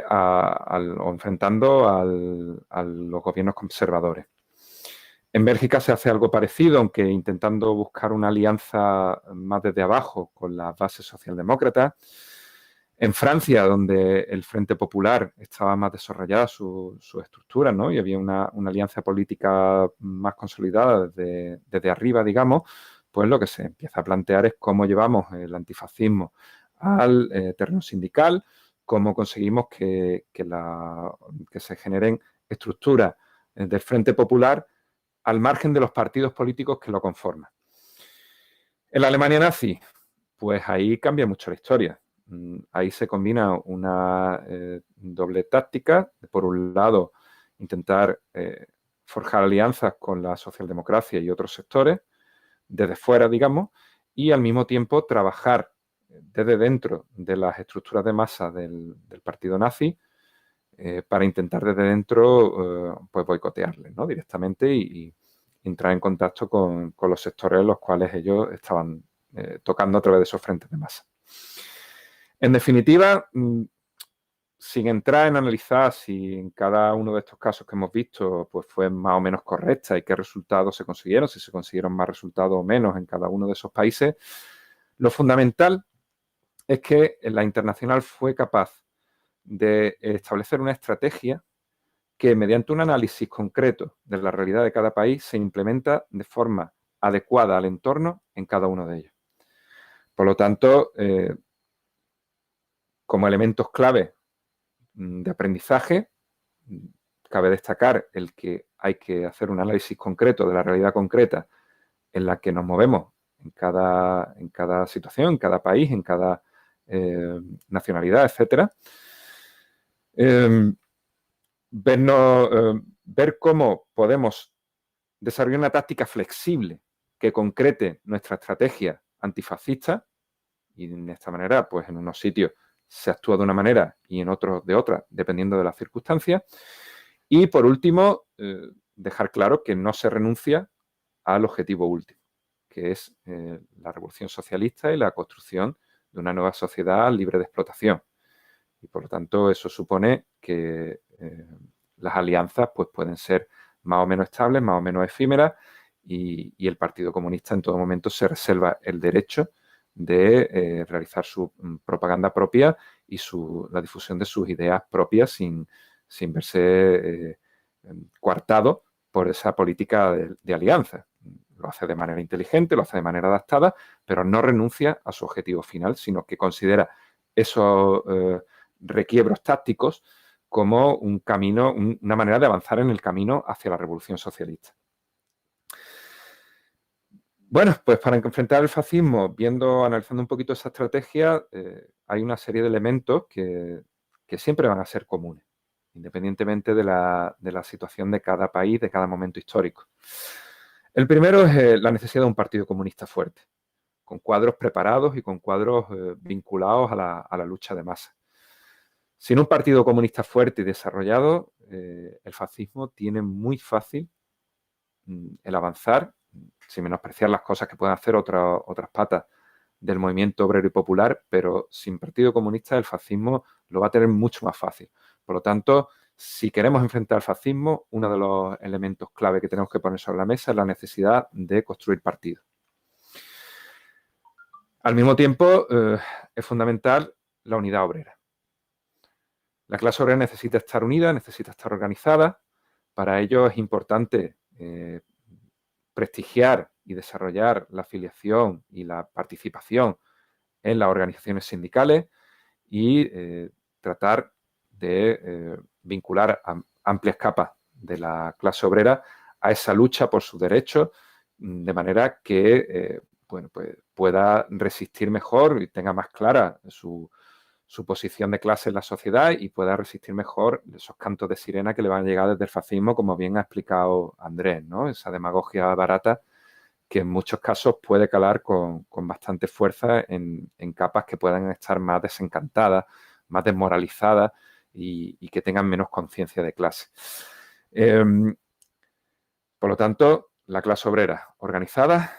[SPEAKER 1] o enfrentando a los gobiernos conservadores. En Bélgica se hace algo parecido, aunque intentando buscar una alianza más desde abajo con las bases socialdemócratas. En Francia, donde el Frente Popular estaba más desarrollada su estructura, ¿no?, y había una alianza política más consolidada desde arriba, digamos, pues lo que se empieza a plantear es cómo llevamos el antifascismo al terreno sindical, cómo conseguimos que se generen estructuras del Frente Popular al margen de los partidos políticos que lo conforman. En la Alemania nazi, pues ahí cambia mucho la historia. Ahí se combina una doble táctica. Por un lado, intentar forjar alianzas con la socialdemocracia y otros sectores, desde fuera, digamos, y al mismo tiempo trabajar desde dentro de las estructuras de masa del partido nazi para intentar desde dentro pues boicotearles, ¿no?, directamente y entrar en contacto con los sectores en los cuales ellos estaban tocando a través de esos frentes de masa. En definitiva, sin entrar en analizar si en cada uno de estos casos que hemos visto pues fue más o menos correcta y qué resultados se consiguieron, si se consiguieron más resultados o menos en cada uno de esos países, lo fundamental es que la internacional fue capaz de establecer una estrategia que mediante un análisis concreto de la realidad de cada país se implementa de forma adecuada al entorno en cada uno de ellos. Por lo tanto, como elementos clave de aprendizaje, cabe destacar el que hay que hacer un análisis concreto de la realidad concreta en la que nos movemos en cada situación, en cada país, en cada nacionalidad, etcétera. Ver cómo podemos desarrollar una táctica flexible que concrete nuestra estrategia antifascista y de esta manera, pues en unos sitios se actúa de una manera y en otros de otra, dependiendo de las circunstancias. Y por último, dejar claro que no se renuncia al objetivo último, que es la revolución socialista y la construcción de una nueva sociedad libre de explotación. Y por lo tanto, eso supone que las alianzas pues, pueden ser más o menos estables, más o menos efímeras, y el Partido Comunista en todo momento se reserva el derecho de realizar su propaganda propia y la difusión de sus ideas propias sin verse coartado por esa política de alianza. Lo hace de manera inteligente, lo hace de manera adaptada, pero no renuncia a su objetivo final, sino que considera esos requiebros tácticos como un camino, una manera de avanzar en el camino hacia la revolución socialista. Bueno, pues para enfrentar el fascismo, analizando un poquito esa estrategia, hay una serie de elementos que siempre van a ser comunes, independientemente de la situación de cada país, de cada momento histórico. El primero es la necesidad de un partido comunista fuerte, con cuadros preparados y con cuadros vinculados a la lucha de masa. Sin un partido comunista fuerte y desarrollado, el fascismo tiene muy fácil el avanzar, sin menospreciar las cosas que pueden hacer otras patas del movimiento obrero y popular, pero sin partido comunista el fascismo lo va a tener mucho más fácil. Por lo tanto, si queremos enfrentar al fascismo, uno de los elementos clave que tenemos que poner sobre la mesa es la necesidad de construir partidos. Al mismo tiempo, es fundamental la unidad obrera. La clase obrera necesita estar unida, necesita estar organizada. Para ello es importante prestigiar y desarrollar la afiliación y la participación en las organizaciones sindicales y tratar de vincular a amplias capas de la clase obrera a esa lucha por sus derechos, de manera que pues pueda resistir mejor y tenga más clara su posición de clase en la sociedad y pueda resistir mejor esos cantos de sirena que le van a llegar desde el fascismo, como bien ha explicado Andrés, ¿no? Esa demagogia barata que en muchos casos puede calar con bastante fuerza en capas que puedan estar más desencantadas, más desmoralizadas y que tengan menos conciencia de clase. Por lo tanto, la clase obrera organizada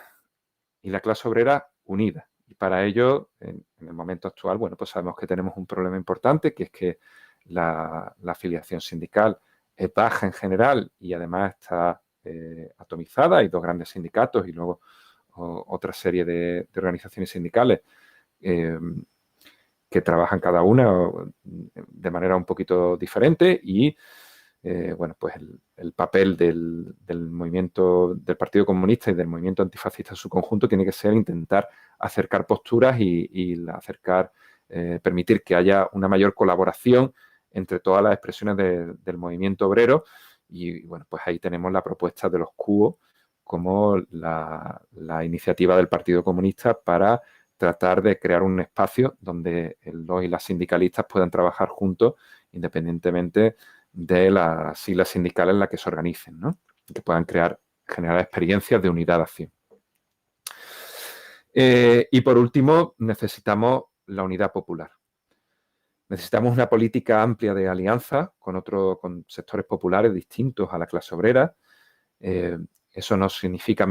[SPEAKER 1] y la clase obrera unida. Y para ello, en el momento actual, bueno, pues sabemos que tenemos un problema importante, que es que la afiliación sindical es baja en general y además está atomizada. Hay dos grandes sindicatos y luego otra serie de organizaciones sindicales que trabajan cada una de manera un poquito diferente y bueno, pues el papel del movimiento del Partido Comunista y del movimiento antifascista en su conjunto tiene que ser intentar acercar posturas y permitir que haya una mayor colaboración entre todas las expresiones del movimiento obrero y bueno, pues ahí tenemos la propuesta de los CUO como la iniciativa del Partido Comunista para tratar de crear un espacio donde los y las sindicalistas puedan trabajar juntos independientemente de las siglas sindicales en las que se organicen, ¿no? Que puedan generar experiencias de unidad de acción. Y por último, necesitamos la unidad popular. Necesitamos una política amplia de alianza con sectores populares distintos a la clase obrera. Eso no significa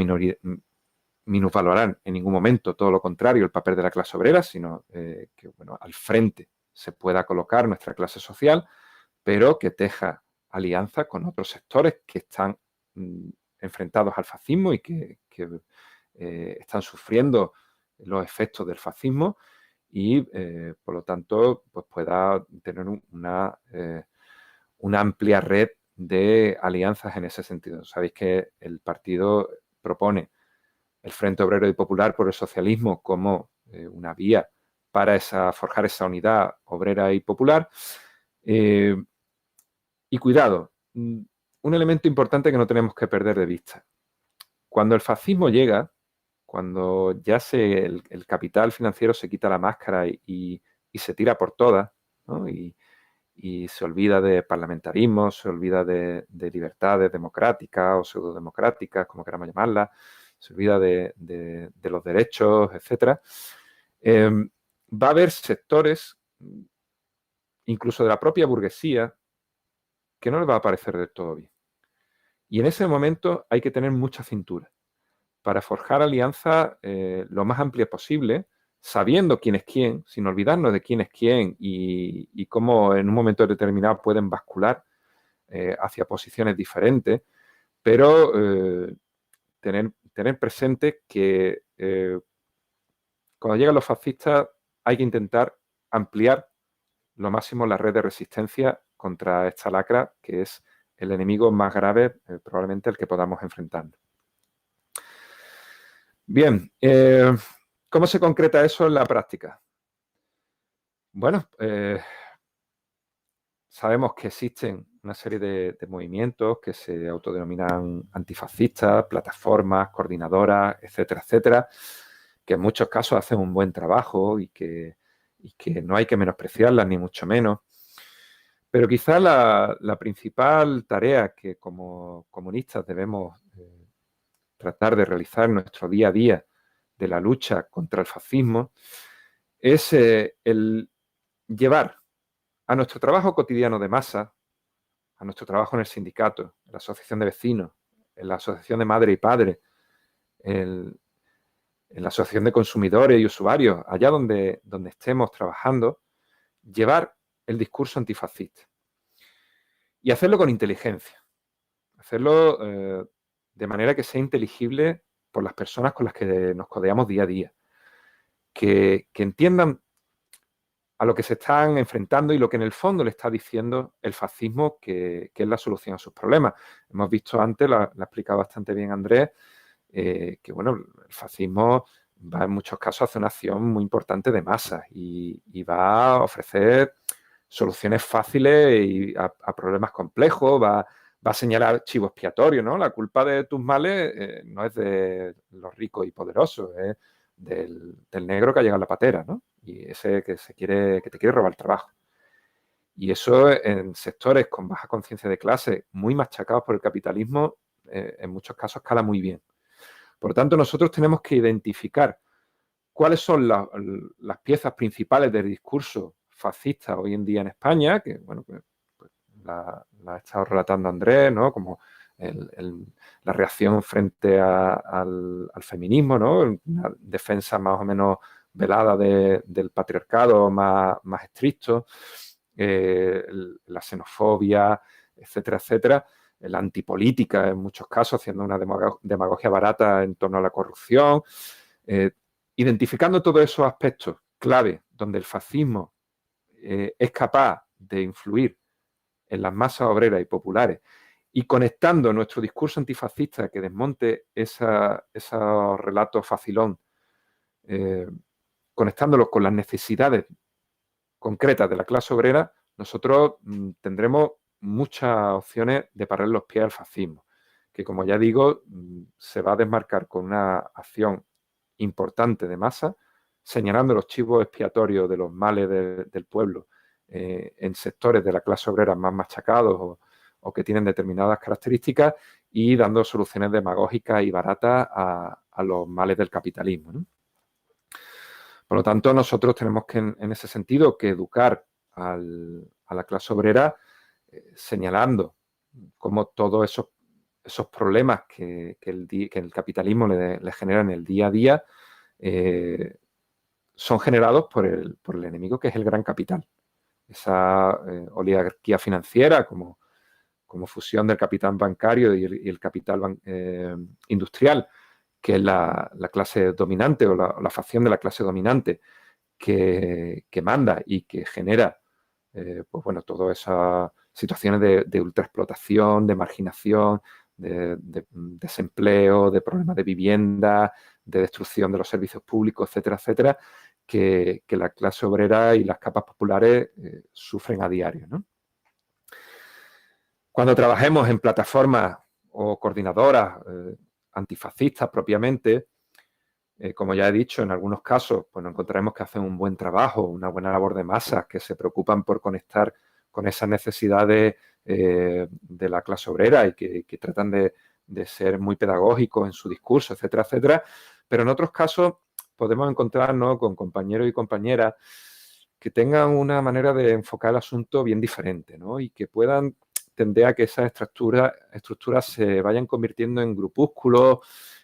[SPEAKER 1] minusvalorar en ningún momento, todo lo contrario, el papel de la clase obrera, sino que bueno, al frente se pueda colocar nuestra clase social, pero que teja alianza con otros sectores que están enfrentados al fascismo y que están sufriendo los efectos del fascismo y, por lo tanto, pues pueda tener una amplia red de alianzas en ese sentido. Sabéis que el partido propone el Frente Obrero y Popular por el Socialismo como una vía para forjar esa unidad obrera y popular. Y cuidado, un elemento importante que no tenemos que perder de vista. Cuando el fascismo llega, cuando ya el capital financiero se quita la máscara y se tira por todas, ¿no? Y se olvida de parlamentarismo, se olvida de libertades democráticas o pseudodemocráticas, como queramos llamarlas, se olvida de los derechos, etcétera. Va a haber sectores, incluso de la propia burguesía, que no les va a parecer del todo bien. Y en ese momento hay que tener mucha cintura para forjar alianzas lo más amplias posible, sabiendo quién es quién, sin olvidarnos de quién es quién y cómo en un momento determinado pueden bascular hacia posiciones diferentes, pero tener presente que cuando llegan los fascistas hay que intentar ampliar lo máximo la red de resistencia contra esta lacra, que es el enemigo más grave, probablemente el que podamos enfrentarnos. Bien, ¿cómo se concreta eso en la práctica? Bueno, sabemos que existen una serie de movimientos que se autodenominan antifascistas, plataformas, coordinadoras, etcétera, etcétera, que en muchos casos hacen un buen trabajo y que no hay que menospreciarlas, ni mucho menos. Pero quizá la principal tarea que como comunistas debemos tratar de realizar en nuestro día a día de la lucha contra el fascismo es el llevar a nuestro trabajo cotidiano de masa, a nuestro trabajo en el sindicato, en la asociación de vecinos, en la asociación de madre y padre, en la asociación de consumidores y usuarios, allá donde estemos trabajando, llevar el discurso antifascista. Y hacerlo con inteligencia, hacerlo de manera que sea inteligible por las personas con las que nos codeamos día a día, que entiendan a lo que se están enfrentando y lo que en el fondo le está diciendo el fascismo que es la solución a sus problemas. Hemos visto antes, lo ha explicado bastante bien Andrés, que bueno, el fascismo va en muchos casos a hacer una acción muy importante de masas y va a ofrecer soluciones fáciles a problemas complejos, va a señalar chivo expiatorio, ¿no? La culpa de tus males no es de los ricos y poderosos, es del negro que ha llegado a la patera, ¿no? Y ese que te quiere robar el trabajo. Y eso en sectores con baja conciencia de clase, muy machacados por el capitalismo, en muchos casos cala muy bien. Por lo tanto, nosotros tenemos que identificar cuáles son las piezas principales del discurso fascista hoy en día en España, que bueno, pues la ha estado relatando Andrés, ¿no? Como la reacción frente al feminismo, ¿no? Una defensa más o menos velada del patriarcado más estricto, la xenofobia, etcétera, etcétera, la antipolítica en muchos casos, haciendo una demagogia barata en torno a la corrupción, identificando todos esos aspectos clave donde el fascismo es capaz de influir en las masas obreras y populares y conectando nuestro discurso antifascista que desmonte esos relatos facilón, conectándolos con las necesidades concretas de la clase obrera, nosotros tendremos muchas opciones de parar los pies al fascismo, que como ya digo, se va a desmarcar con una acción importante de masa, señalando los chivos expiatorios de los males del pueblo en sectores de la clase obrera más machacados o que tienen determinadas características y dando soluciones demagógicas y baratas a los males del capitalismo, ¿no? Por lo tanto, nosotros tenemos que, en ese sentido, que educar a la clase obrera señalando cómo todos esos problemas que el capitalismo le genera en el día a día son generados por el enemigo que es el gran capital. esa oligarquía financiera como fusión del capital bancario y el capital industrial, que es la clase dominante o la facción de la clase dominante que manda y que genera pues bueno, todas esas situaciones de ultraexplotación, de marginación, de desempleo, de problemas de vivienda, de destrucción de los servicios públicos, etcétera, etcétera, que la clase obrera y las capas populares sufren a diario, ¿no? Cuando trabajemos en plataformas o coordinadoras antifascistas propiamente, como ya he dicho, en algunos casos pues nos encontraremos que hacen un buen trabajo, una buena labor de masas, que se preocupan por conectar con esas necesidades de la clase obrera y que tratan de ser muy pedagógicos en su discurso, etcétera, etcétera. Pero en otros casos podemos encontrarnos con compañeros y compañeras que tengan una manera de enfocar el asunto bien diferente, ¿no? Y que puedan tender a que esas estructuras se vayan convirtiendo en grupúsculos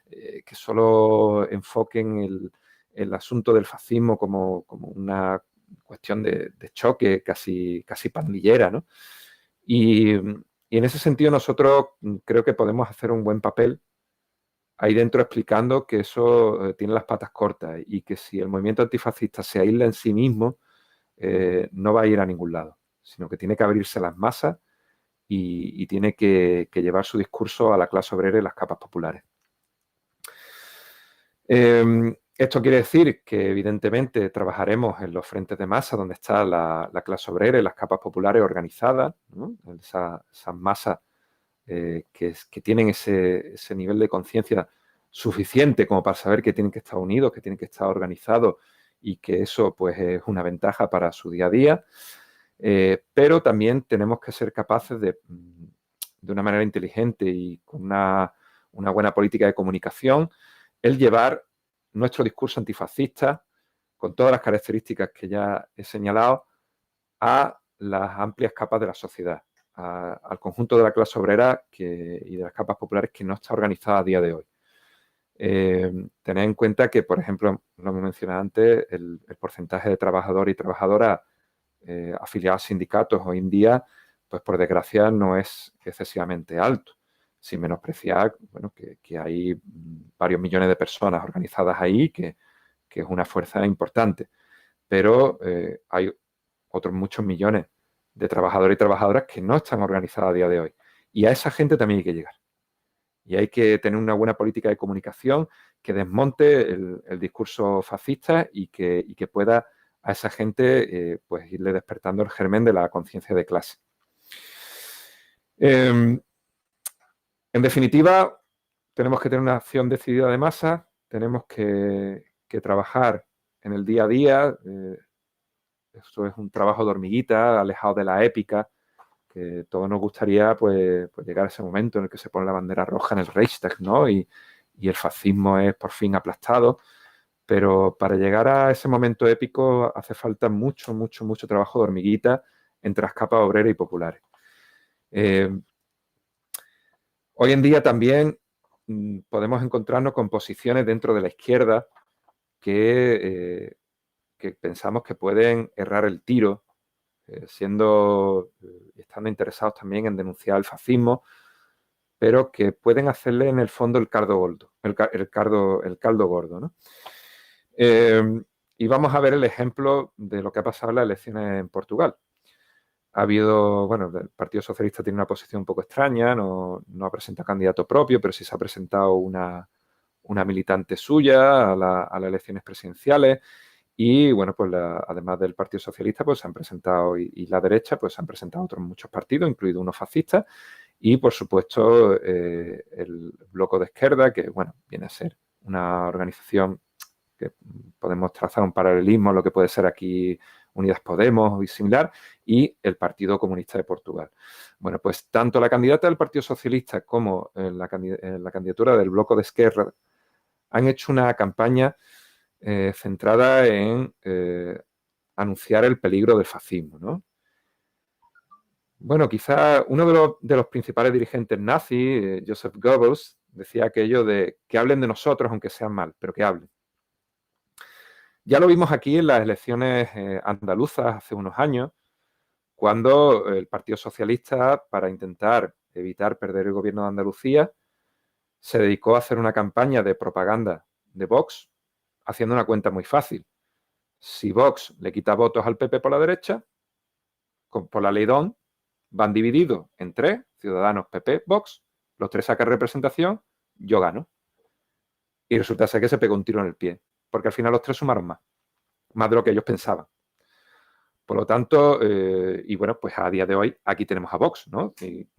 [SPEAKER 1] que solo enfoquen el asunto del fascismo como una cuestión de choque casi pandillera, ¿no? Y en ese sentido nosotros creo que podemos hacer un buen papel ahí dentro explicando que eso tiene las patas cortas y que si el movimiento antifascista se aísla en sí mismo, no va a ir a ningún lado, sino que tiene que abrirse a las masas y tiene que llevar su discurso a la clase obrera y las capas populares. Esto quiere decir que evidentemente trabajaremos en los frentes de masa donde está la clase obrera y las capas populares organizadas, ¿no? Esas masas que tienen ese nivel de conciencia suficiente como para saber que tienen que estar unidos, que tienen que estar organizados y que eso pues es una ventaja para su día a día. Pero también tenemos que ser capaces de una manera inteligente y con una buena política de comunicación, el llevar nuestro discurso antifascista, con todas las características que ya he señalado, a las amplias capas de la sociedad, al conjunto de la clase obrera y de las capas populares que no está organizada a día de hoy. Tened en cuenta que, por ejemplo, lo me mencionado antes, el porcentaje de trabajadores y trabajadoras afiliados a sindicatos hoy en día, pues por desgracia no es excesivamente alto, sin menospreciar bueno, que hay varios millones de personas organizadas ahí, que es una fuerza importante, pero hay otros muchos millones de trabajadores y trabajadoras que no están organizadas a día de hoy. Y a esa gente también hay que llegar. Y hay que tener una buena política de comunicación que desmonte el discurso fascista y que pueda a esa gente pues irle despertando el germen de la conciencia de clase. En definitiva, tenemos que tener una acción decidida de masa, tenemos que trabajar en el día a día. Esto es un trabajo de hormiguita, alejado de la épica, que todos nos gustaría pues llegar a ese momento en el que se pone la bandera roja en el Reichstag, ¿no? Y el fascismo es por fin aplastado. Pero para llegar a ese momento épico hace falta mucho, mucho, mucho trabajo de hormiguita entre las capas obreras y populares. Hoy en día también podemos encontrarnos con posiciones dentro de la izquierda que pensamos que pueden errar el tiro, estando interesados también en denunciar el fascismo, pero que pueden hacerle en el fondo el caldo gordo, el caldo gordo, ¿no? Y vamos a ver el ejemplo de lo que ha pasado en las elecciones en Portugal. Ha habido, bueno, el Partido Socialista tiene una posición un poco extraña, no ha presentado candidato propio, pero sí se ha presentado una militante suya a las elecciones presidenciales. Y bueno, pues además del Partido Socialista, pues se han presentado, y la derecha, pues se han presentado otros muchos partidos, incluido unos fascistas, y por supuesto el Bloco de Esquerda, que bueno, viene a ser una organización que podemos trazar un paralelismo a lo que puede ser aquí Unidas Podemos y similar, y el Partido Comunista de Portugal. Bueno, pues tanto la candidata del Partido Socialista como la candidatura del Bloco de Esquerra han hecho una campaña centrada en anunciar el peligro del fascismo, ¿no? Bueno, quizá uno de los principales dirigentes nazis, Joseph Goebbels, decía aquello de que hablen de nosotros aunque sean mal, pero que hablen. Ya lo vimos aquí en las elecciones andaluzas hace unos años, cuando el Partido Socialista, para intentar evitar perder el gobierno de Andalucía, se dedicó a hacer una campaña de propaganda de Vox, haciendo una cuenta muy fácil. Si Vox le quita votos al PP por la derecha, por la ley DON, van divididos en 3, Ciudadanos, PP, Vox, los 3 sacan representación, yo gano. Y resulta ser que se pegó un tiro en el pie, porque al final los 3 sumaron más de lo que ellos pensaban. Por lo tanto, y bueno, pues a día de hoy aquí tenemos a Vox, ¿no? Y,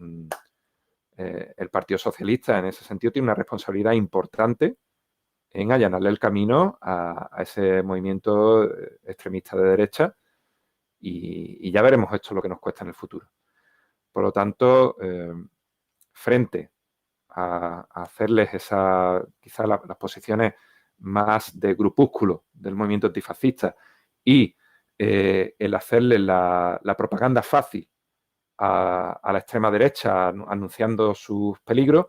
[SPEAKER 1] el Partido Socialista en ese sentido tiene una responsabilidad importante en allanarle el camino a ese movimiento extremista de derecha y ya veremos esto lo que nos cuesta en el futuro. Por lo tanto, frente a hacerles quizás las posiciones más de grupúsculo del movimiento antifascista y el hacerles la propaganda fácil a la extrema derecha anunciando sus peligros,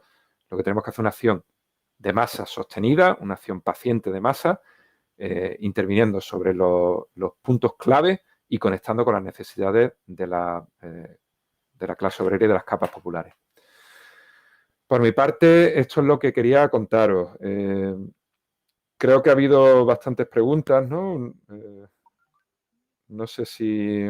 [SPEAKER 1] lo que tenemos que hacer es una acción de masa sostenida, una acción paciente de masa, interviniendo sobre los puntos clave y conectando con las necesidades de la clase obrera y de las capas populares. Por mi parte, esto es lo que quería contaros. Creo que ha habido bastantes preguntas, ¿no? No sé si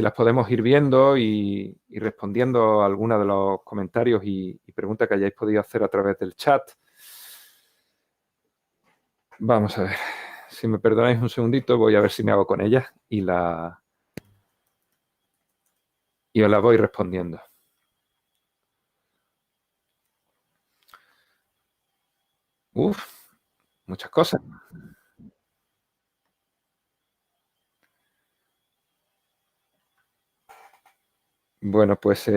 [SPEAKER 1] las podemos ir viendo y respondiendo a algunos de los comentarios y preguntas que hayáis podido hacer a través del chat. Vamos a ver. Si me perdonáis un segundito, voy a ver si me hago con ellas y os la voy respondiendo. Muchas cosas. Bueno, pues a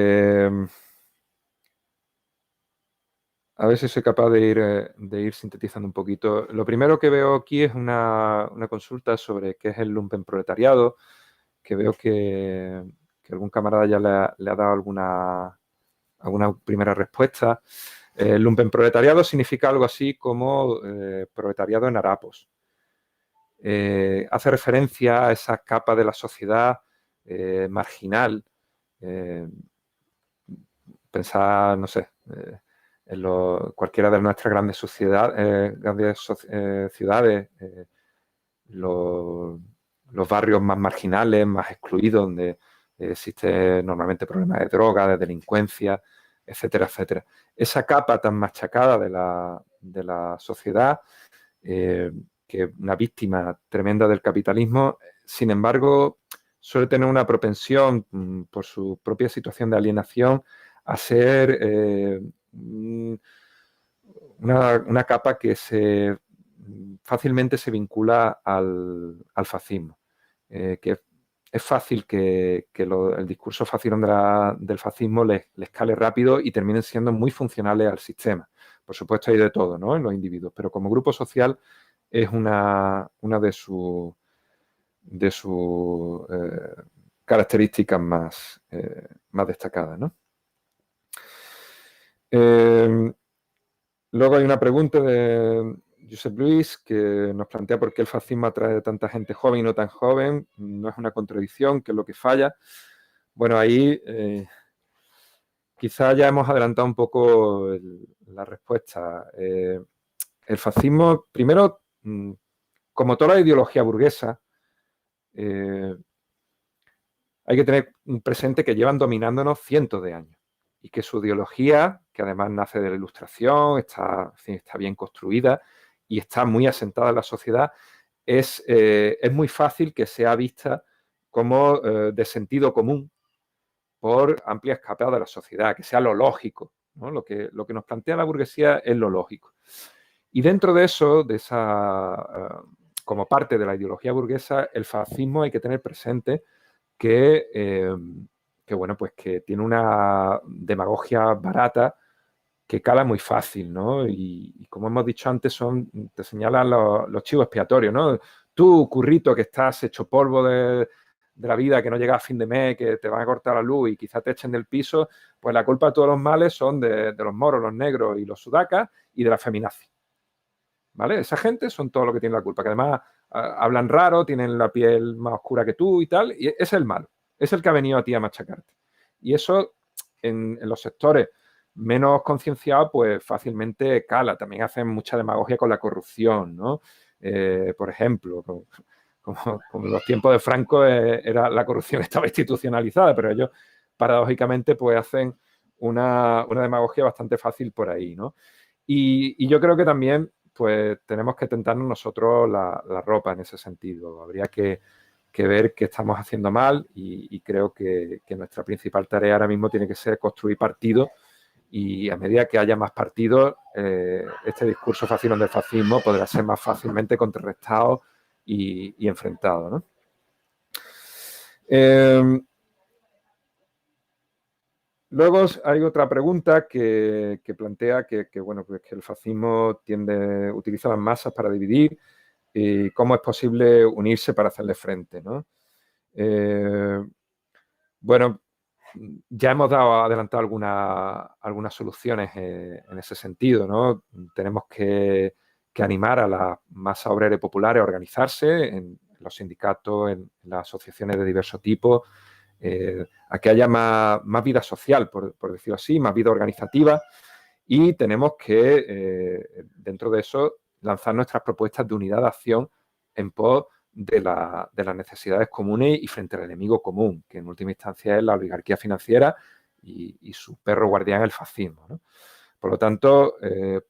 [SPEAKER 1] ver si soy capaz de ir sintetizando un poquito. Lo primero que veo aquí es una consulta sobre qué es el lumpenproletariado, que veo que algún camarada ya le ha dado alguna primera respuesta. El lumpenproletariado significa algo así como proletariado en harapos. Hace referencia a esa capa de la sociedad marginal. Pensar, no sé, en cualquiera de nuestras grandes ciudades, los barrios más marginales, más excluidos, donde existe normalmente problemas de droga, de delincuencia, etcétera, etcétera. Esa capa tan machacada de la sociedad, que una víctima tremenda del capitalismo, sin embargo, suele tener una propensión por su propia situación de alienación a ser una capa que fácilmente se vincula al fascismo. Que es fácil que el discurso facilón del fascismo les cale rápido y terminen siendo muy funcionales al sistema. Por supuesto hay de todo, ¿no?, en los individuos, pero como grupo social es una de sus características más destacadas, ¿no? Luego hay una pregunta de Josep Luis que nos plantea por qué el fascismo atrae a tanta gente joven y no tan joven. No es una contradicción, ¿qué es lo que falla? Bueno, ahí quizá ya hemos adelantado un poco la respuesta. El fascismo, primero, como toda la ideología burguesa, hay que tener presente que llevan dominándonos cientos de años y que su ideología, que además nace de la Ilustración, está bien construida y está muy asentada en la sociedad, es muy fácil que sea vista como de sentido común por amplias capas de la sociedad, que sea lo lógico, ¿no? Lo que nos plantea la burguesía es lo lógico. Y dentro de eso, como parte de la ideología burguesa, el fascismo hay que tener presente que bueno, pues que tiene una demagogia barata que cala muy fácil, ¿no? Y como hemos dicho antes, te señalan los chivos expiatorios, ¿no? Tú, currito, que estás hecho polvo de la vida, que no llega a fin de mes, que te van a cortar la luz y quizás te echen del piso, pues la culpa de todos los males son de los moros, los negros y los sudacas y de la feminazi. ¿Vale? Esa gente son todo lo que tiene la culpa, que además hablan raro, tienen la piel más oscura que tú y tal, y es el malo, es el que ha venido a ti a machacarte. Y eso en los sectores menos concienciados, pues fácilmente cala. También hacen mucha demagogia con la corrupción, ¿no? Por ejemplo, como en los tiempos de Franco era la corrupción estaba institucionalizada, pero ellos paradójicamente pues hacen una demagogia bastante fácil por ahí, ¿no? Y yo creo que también pues tenemos que tentarnos nosotros la ropa en ese sentido. Habría que ver qué estamos haciendo mal y creo que nuestra principal tarea ahora mismo tiene que ser construir partidos y a medida que haya más partidos, este discurso fascinante del fascismo podrá ser más fácilmente contrarrestado y enfrentado, ¿no? Luego hay otra pregunta que plantea bueno, pues que el fascismo utiliza las masas para dividir y cómo es posible unirse para hacerle frente, ¿no? Bueno, ya hemos adelantado algunas soluciones en ese sentido, ¿no? Tenemos que animar a la masa obrera y popular a organizarse en los sindicatos, en las asociaciones de diverso tipo, a que haya más vida social, por decirlo así, más vida organizativa, y tenemos que, dentro de eso, lanzar nuestras propuestas de unidad de acción en pos de las necesidades comunes y frente al enemigo común, que en última instancia es la oligarquía financiera y su perro guardián, el fascismo, ¿no? Por lo tanto,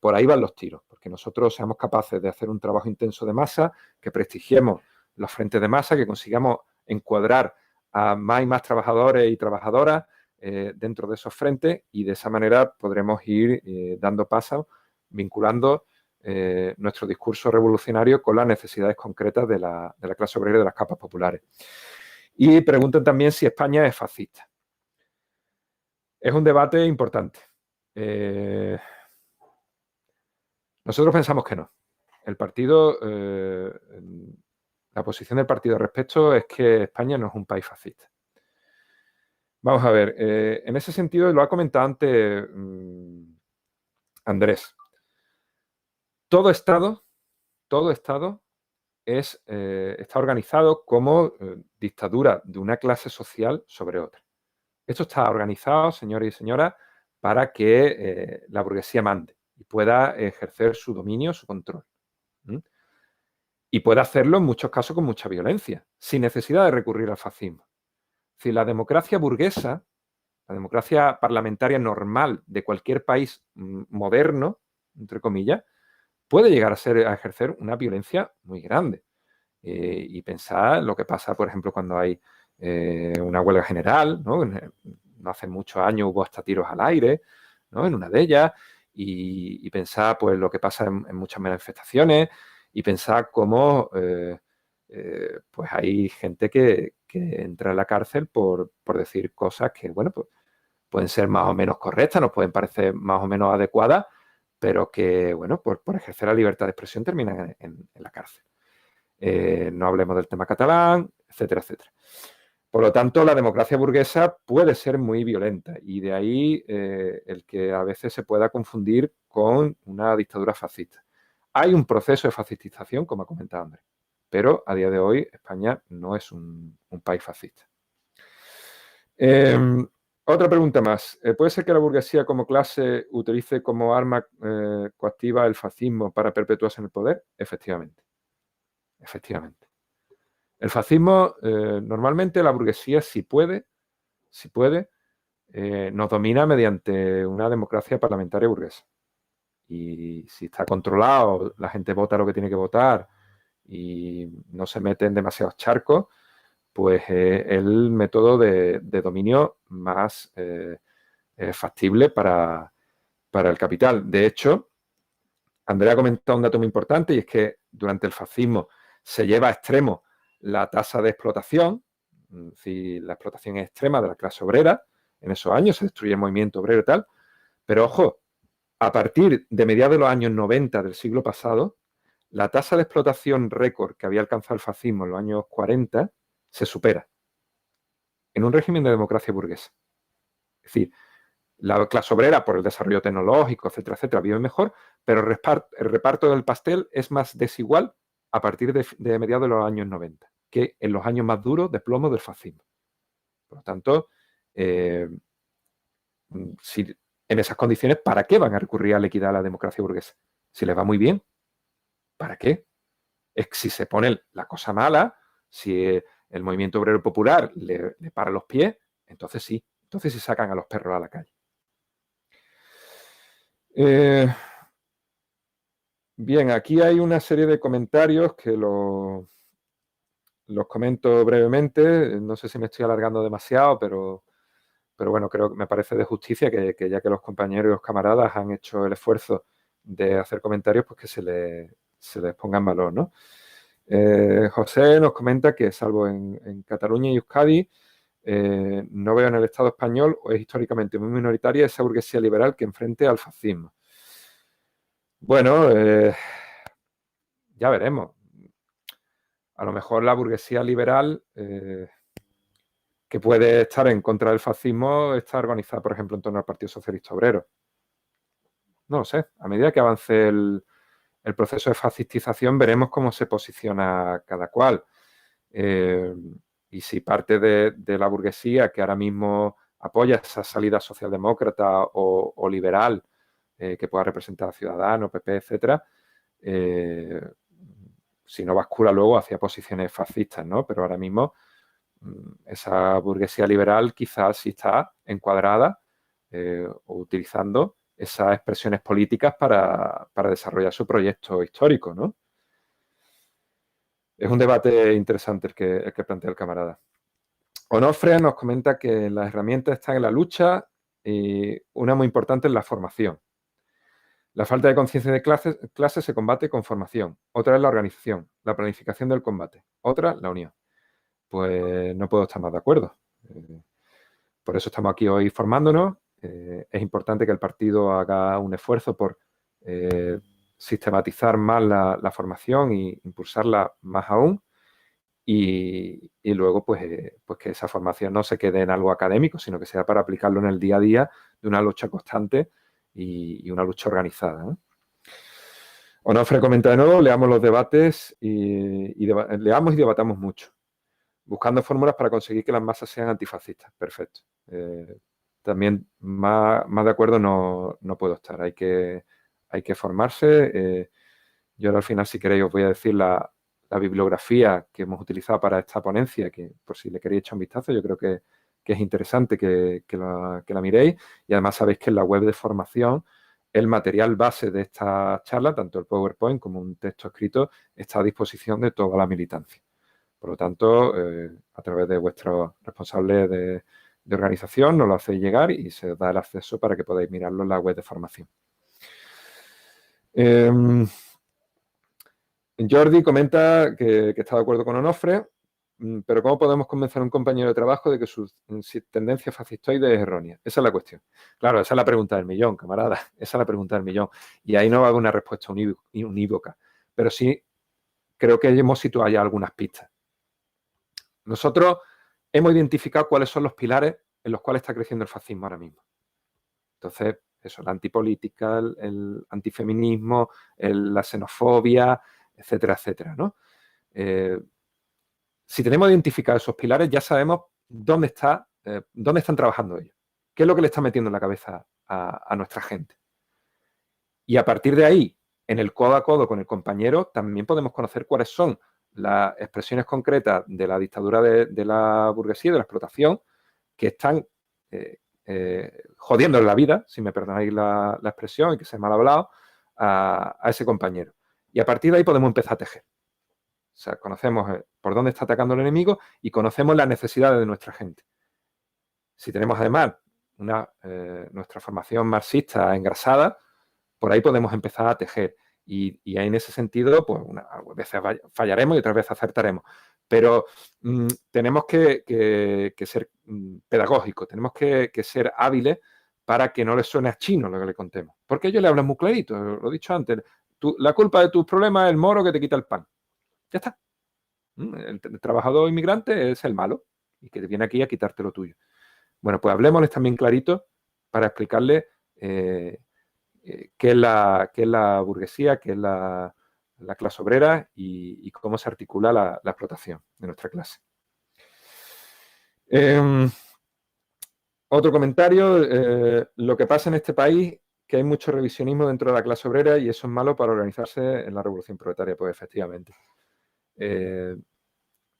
[SPEAKER 1] por ahí van los tiros, porque nosotros seamos capaces de hacer un trabajo intenso de masa, que prestigiemos los frentes de masa, que consigamos encuadrar a más y más trabajadores y trabajadoras dentro de esos frentes, y de esa manera podremos ir dando pasos, vinculando nuestro discurso revolucionario con las necesidades concretas de la clase obrera y de las capas populares. Y preguntan también si España es fascista. Es un debate importante. Nosotros pensamos que no. El partido, la posición del partido al respecto es que España no es un país fascista. Vamos a ver, en ese sentido, lo ha comentado antes Andrés. Todo Estado está organizado como dictadura de una clase social sobre otra. Esto está organizado, señores y señoras, para que la burguesía mande y pueda ejercer su dominio, su control. Y puede hacerlo en muchos casos con mucha violencia, sin necesidad de recurrir al fascismo. Si la democracia burguesa, la democracia parlamentaria normal de cualquier país moderno, entre comillas, puede llegar a ejercer una violencia muy grande. Y pensar lo que pasa, por ejemplo, cuando hay una huelga general, ¿no? No hace muchos años hubo hasta tiros al aire, ¿no? En una de ellas, y pensar pues lo que pasa en muchas manifestaciones, y pensar cómo pues hay gente que entra en la cárcel por decir cosas que, bueno, pues pueden ser más o menos correctas, nos pueden parecer más o menos adecuadas, pero que, bueno, por ejercer la libertad de expresión terminan en la cárcel. No hablemos del tema catalán, etcétera, etcétera. Por lo tanto, la democracia burguesa puede ser muy violenta y de ahí el que a veces se pueda confundir con una dictadura fascista. Hay un proceso de fascistización, como ha comentado Andrés, pero a día de hoy España no es un país fascista. Otra pregunta más. ¿Puede ser que la burguesía como clase utilice como arma coactiva el fascismo para perpetuarse en el poder? Efectivamente. Efectivamente. El fascismo, normalmente la burguesía, si puede, nos domina mediante una democracia parlamentaria burguesa. Y si está controlado, la gente vota lo que tiene que votar y no se mete en demasiados charcos, pues es el método de dominio más factible para el capital. De hecho, Andrea ha comentado un dato muy importante, y es que durante el fascismo se lleva a extremo la tasa de explotación, si la explotación es extrema de la clase obrera, en esos años se destruye el movimiento obrero y tal, pero ojo, a partir de mediados de los años 90 del siglo pasado, la tasa de explotación récord que había alcanzado el fascismo en los años 40 se supera en un régimen de democracia burguesa. Es decir, la clase obrera, por el desarrollo tecnológico, etcétera, etcétera, vive mejor, pero el reparto del pastel es más desigual a partir de mediados de los años 90, que en los años más duros de plomo del fascismo. Por lo tanto, si en esas condiciones, ¿para qué van a recurrir a la equidad a la democracia burguesa? Si les va muy bien, ¿para qué? Es que si se pone la cosa mala, si el movimiento obrero popular le para los pies, entonces sí sacan a los perros a la calle. Bien, aquí hay una serie de comentarios que los comento brevemente. No sé si me estoy alargando demasiado, pero bueno, creo que me parece de justicia que ya que los compañeros y los camaradas han hecho el esfuerzo de hacer comentarios, pues que se les ponga en valor, ¿no? José nos comenta que, salvo en Cataluña y Euskadi, no veo en el Estado español, o es históricamente muy minoritaria, esa burguesía liberal que enfrente al fascismo. Bueno, ya veremos. A lo mejor la burguesía liberal, que puede estar en contra del fascismo, está organizada, por ejemplo, en torno al Partido Socialista Obrero. No lo sé. A medida que avance el proceso de fascistización, veremos cómo se posiciona cada cual. Y si parte de la burguesía, que ahora mismo apoya esa salida socialdemócrata o liberal, que pueda representar a Ciudadanos, PP, etcétera, si no bascula luego hacia posiciones fascistas, ¿no? Pero ahora mismo esa burguesía liberal quizás sí está encuadrada o utilizando esas expresiones políticas para desarrollar su proyecto histórico, ¿no? Es un debate interesante el que plantea el camarada. Onofre nos comenta que las herramientas están en la lucha y una muy importante es la formación. La falta de conciencia de clase se combate con formación. Otra es la organización, la planificación del combate. Otra, la unión. Pues no puedo estar más de acuerdo. Por eso estamos aquí hoy formándonos. Es importante que el partido haga un esfuerzo por sistematizar más la formación e impulsarla más aún. Y luego, pues que esa formación no se quede en algo académico, sino que sea para aplicarlo en el día a día de una lucha constante y una lucha organizada, ¿no? Onofre comenta de nuevo, leamos los debates leamos y debatamos mucho, buscando fórmulas para conseguir que las masas sean antifascistas. Perfecto. También más de acuerdo no puedo estar. Hay que formarse. Yo ahora al final, si queréis, os voy a decir la bibliografía que hemos utilizado para esta ponencia, que por si le queréis echar un vistazo, yo creo que es interesante que la miréis. Y además sabéis que en la web de formación el material base de esta charla, tanto el PowerPoint como un texto escrito, está a disposición de toda la militancia. Por lo tanto, a través de vuestros responsables de organización, nos lo hacéis llegar y se os da el acceso para que podáis mirarlo en la web de formación. Jordi comenta que está de acuerdo con Onofre, pero ¿cómo podemos convencer a un compañero de trabajo de que su tendencia fascistoide es errónea? Esa es la cuestión. Claro, esa es la pregunta del millón, camarada. Esa es la pregunta del millón. Y ahí no va a haber una respuesta unívoca. Pero sí creo que hemos situado ya algunas pistas. Nosotros hemos identificado cuáles son los pilares en los cuales está creciendo el fascismo ahora mismo. Entonces, eso, la antipolítica, el antifeminismo, la xenofobia, etcétera, etcétera, ¿no? Si tenemos identificados esos pilares, ya sabemos dónde están trabajando ellos. ¿Qué es lo que le está metiendo en la cabeza a nuestra gente? Y a partir de ahí, en el codo a codo con el compañero, también podemos conocer cuáles son las expresiones concretas de la dictadura de la burguesía, de la explotación, que están jodiendo la vida, si me perdonáis la expresión y que se me ha hablado, a ese compañero. Y a partir de ahí podemos empezar a tejer. O sea, conocemos por dónde está atacando el enemigo y conocemos las necesidades de nuestra gente. Si tenemos además nuestra formación marxista engrasada, por ahí podemos empezar a tejer. Y ahí en ese sentido, pues a veces fallaremos y otras veces acertaremos. Pero tenemos que ser pedagógicos, tenemos que ser hábiles para que no les suene a chino lo que le contemos. Porque ellos le hablan muy clarito, lo he dicho antes. La culpa de tus problemas es el moro que te quita el pan. Ya está. El trabajador inmigrante es el malo y que viene aquí a quitarte lo tuyo. Bueno, pues hablemosles también clarito para explicarles qué es la burguesía, qué es la la clase obrera y cómo se articula la explotación de nuestra clase. Otro comentario, lo que pasa en este país, que hay mucho revisionismo dentro de la clase obrera y eso es malo para organizarse en la revolución proletaria, pues efectivamente.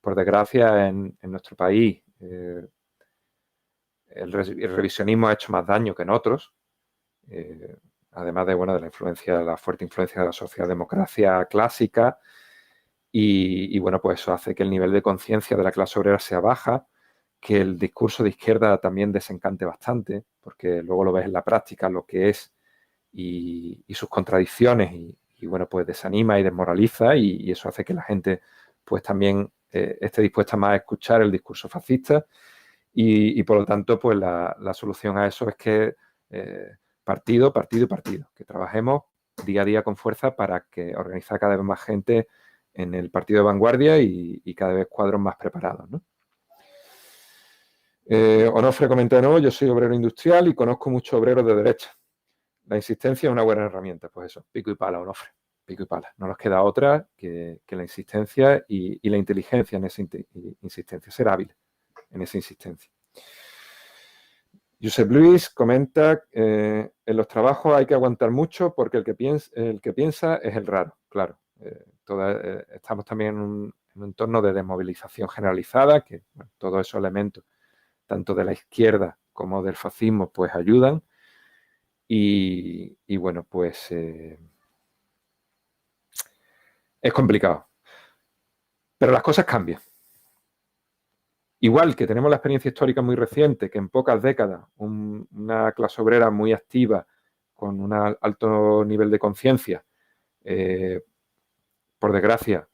[SPEAKER 1] Por desgracia, en nuestro país, el revisionismo ha hecho más daño que en otros, además de, bueno, de la fuerte influencia de la socialdemocracia clásica y bueno, pues eso hace que el nivel de conciencia de la clase obrera sea baja, que el discurso de izquierda también desencante bastante, porque luego lo ves en la práctica lo que es y sus contradicciones y bueno, pues desanima y desmoraliza y eso hace que la gente pues también esté dispuesta más a escuchar el discurso fascista y por lo tanto pues la solución a eso es que partido, que trabajemos día a día con fuerza para que organizar cada vez más gente en el partido de vanguardia y cada vez cuadros más preparados, ¿no? Onofre comenta de nuevo, yo soy obrero industrial y conozco muchos obreros de derecha. La insistencia es una buena herramienta, pues eso, pico y pala, Onofre, pico y pala. No nos queda otra que la insistencia y la inteligencia en esa insistencia, ser hábil en esa insistencia. Josep Luis comenta, en los trabajos hay que aguantar mucho porque el que piensa es el raro, claro. Estamos también en un entorno de desmovilización generalizada, que bueno, todos esos elementos, tanto de la izquierda como del fascismo, pues ayudan. Y bueno, pues es complicado. Pero las cosas cambian. Igual que tenemos la experiencia histórica muy reciente, que en pocas décadas una clase obrera muy activa, con un alto nivel de conciencia, por desgracia,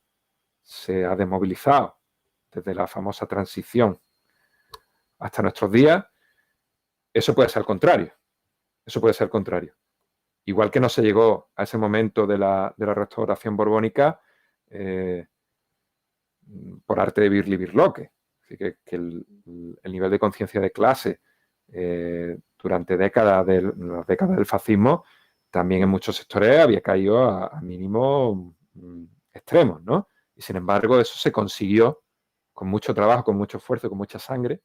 [SPEAKER 1] se ha desmovilizado desde la famosa transición hasta nuestros días, eso puede ser al contrario. Eso puede ser al contrario. Igual que no se llegó a ese momento de la restauración borbónica por arte de Birli-Birloque. Así que el nivel de conciencia de clase durante las décadas del fascismo también en muchos sectores había caído a mínimos extremos, ¿no? Y sin embargo eso se consiguió con mucho trabajo, con mucho esfuerzo, con mucha sangre,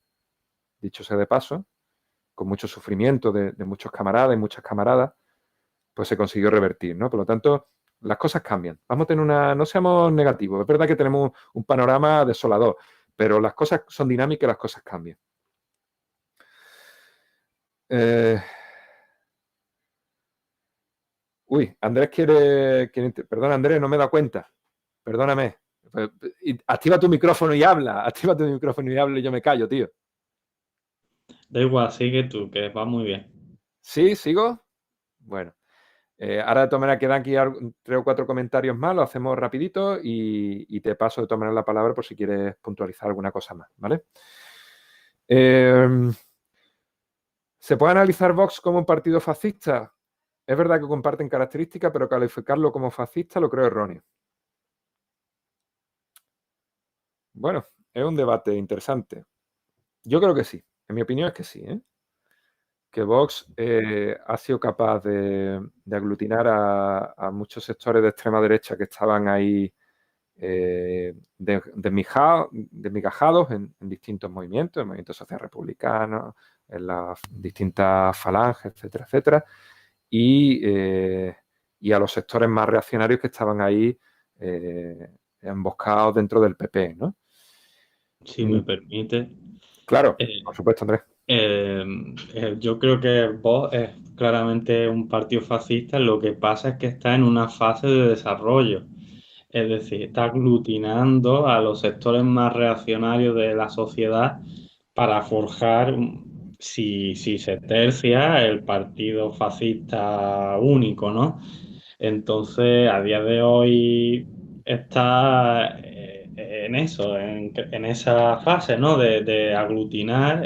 [SPEAKER 1] dicho sea de paso, con mucho sufrimiento de muchos camaradas y muchas camaradas, pues se consiguió revertir, ¿no? Por lo tanto, las cosas cambian. Vamos a tener no seamos negativos, es verdad que tenemos un panorama desolador, pero las cosas son dinámicas y las cosas cambian. Andrés perdón, Andrés, no me da cuenta. Perdóname. Activa tu micrófono y habla. Y yo me callo, tío.
[SPEAKER 2] Da igual, sigue tú, que va muy bien.
[SPEAKER 1] ¿Sí? ¿Sigo? Bueno. Ahora de todas maneras quedan aquí 3 o 4 comentarios más, lo hacemos rapidito y te paso de todas maneras la palabra por si quieres puntualizar alguna cosa más, ¿vale? ¿Se puede analizar Vox como un partido fascista? Es verdad que comparten características, pero calificarlo como fascista lo creo erróneo. Bueno, es un debate interesante. Yo creo que sí. En mi opinión es que sí, ¿eh? Que Vox ha sido capaz de aglutinar a muchos sectores de extrema derecha que estaban ahí desmigajados en distintos movimientos, el movimiento social republicano, en las distintas falanges, etcétera, etcétera, y a los sectores más reaccionarios que estaban ahí emboscados dentro del PP, ¿no?
[SPEAKER 2] Si me permite.
[SPEAKER 1] Claro, por supuesto, Andrés.
[SPEAKER 2] Yo creo que Vox es claramente un partido fascista, lo que pasa es que está en una fase de desarrollo, es decir, está aglutinando a los sectores más reaccionarios de la sociedad para forjar, si se tercia, el partido fascista único, ¿no? Entonces, a día de hoy está en eso, en esa fase, ¿no? De aglutinar,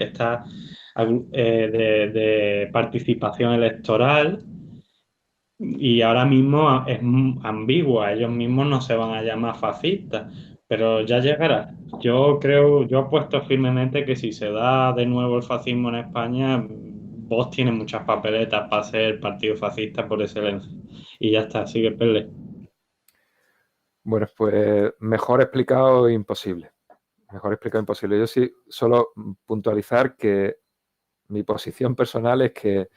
[SPEAKER 2] de participación electoral y ahora mismo es ambigua, ellos mismos no se van a llamar fascistas, pero ya llegará. Yo apuesto firmemente que si se da de nuevo el fascismo en España, Vox tiene muchas papeletas para ser el partido fascista por excelencia. Y ya está, sigue Pele.
[SPEAKER 1] Bueno, pues mejor explicado imposible. Mejor explicado imposible. Yo sí solo puntualizar que mi posición personal es que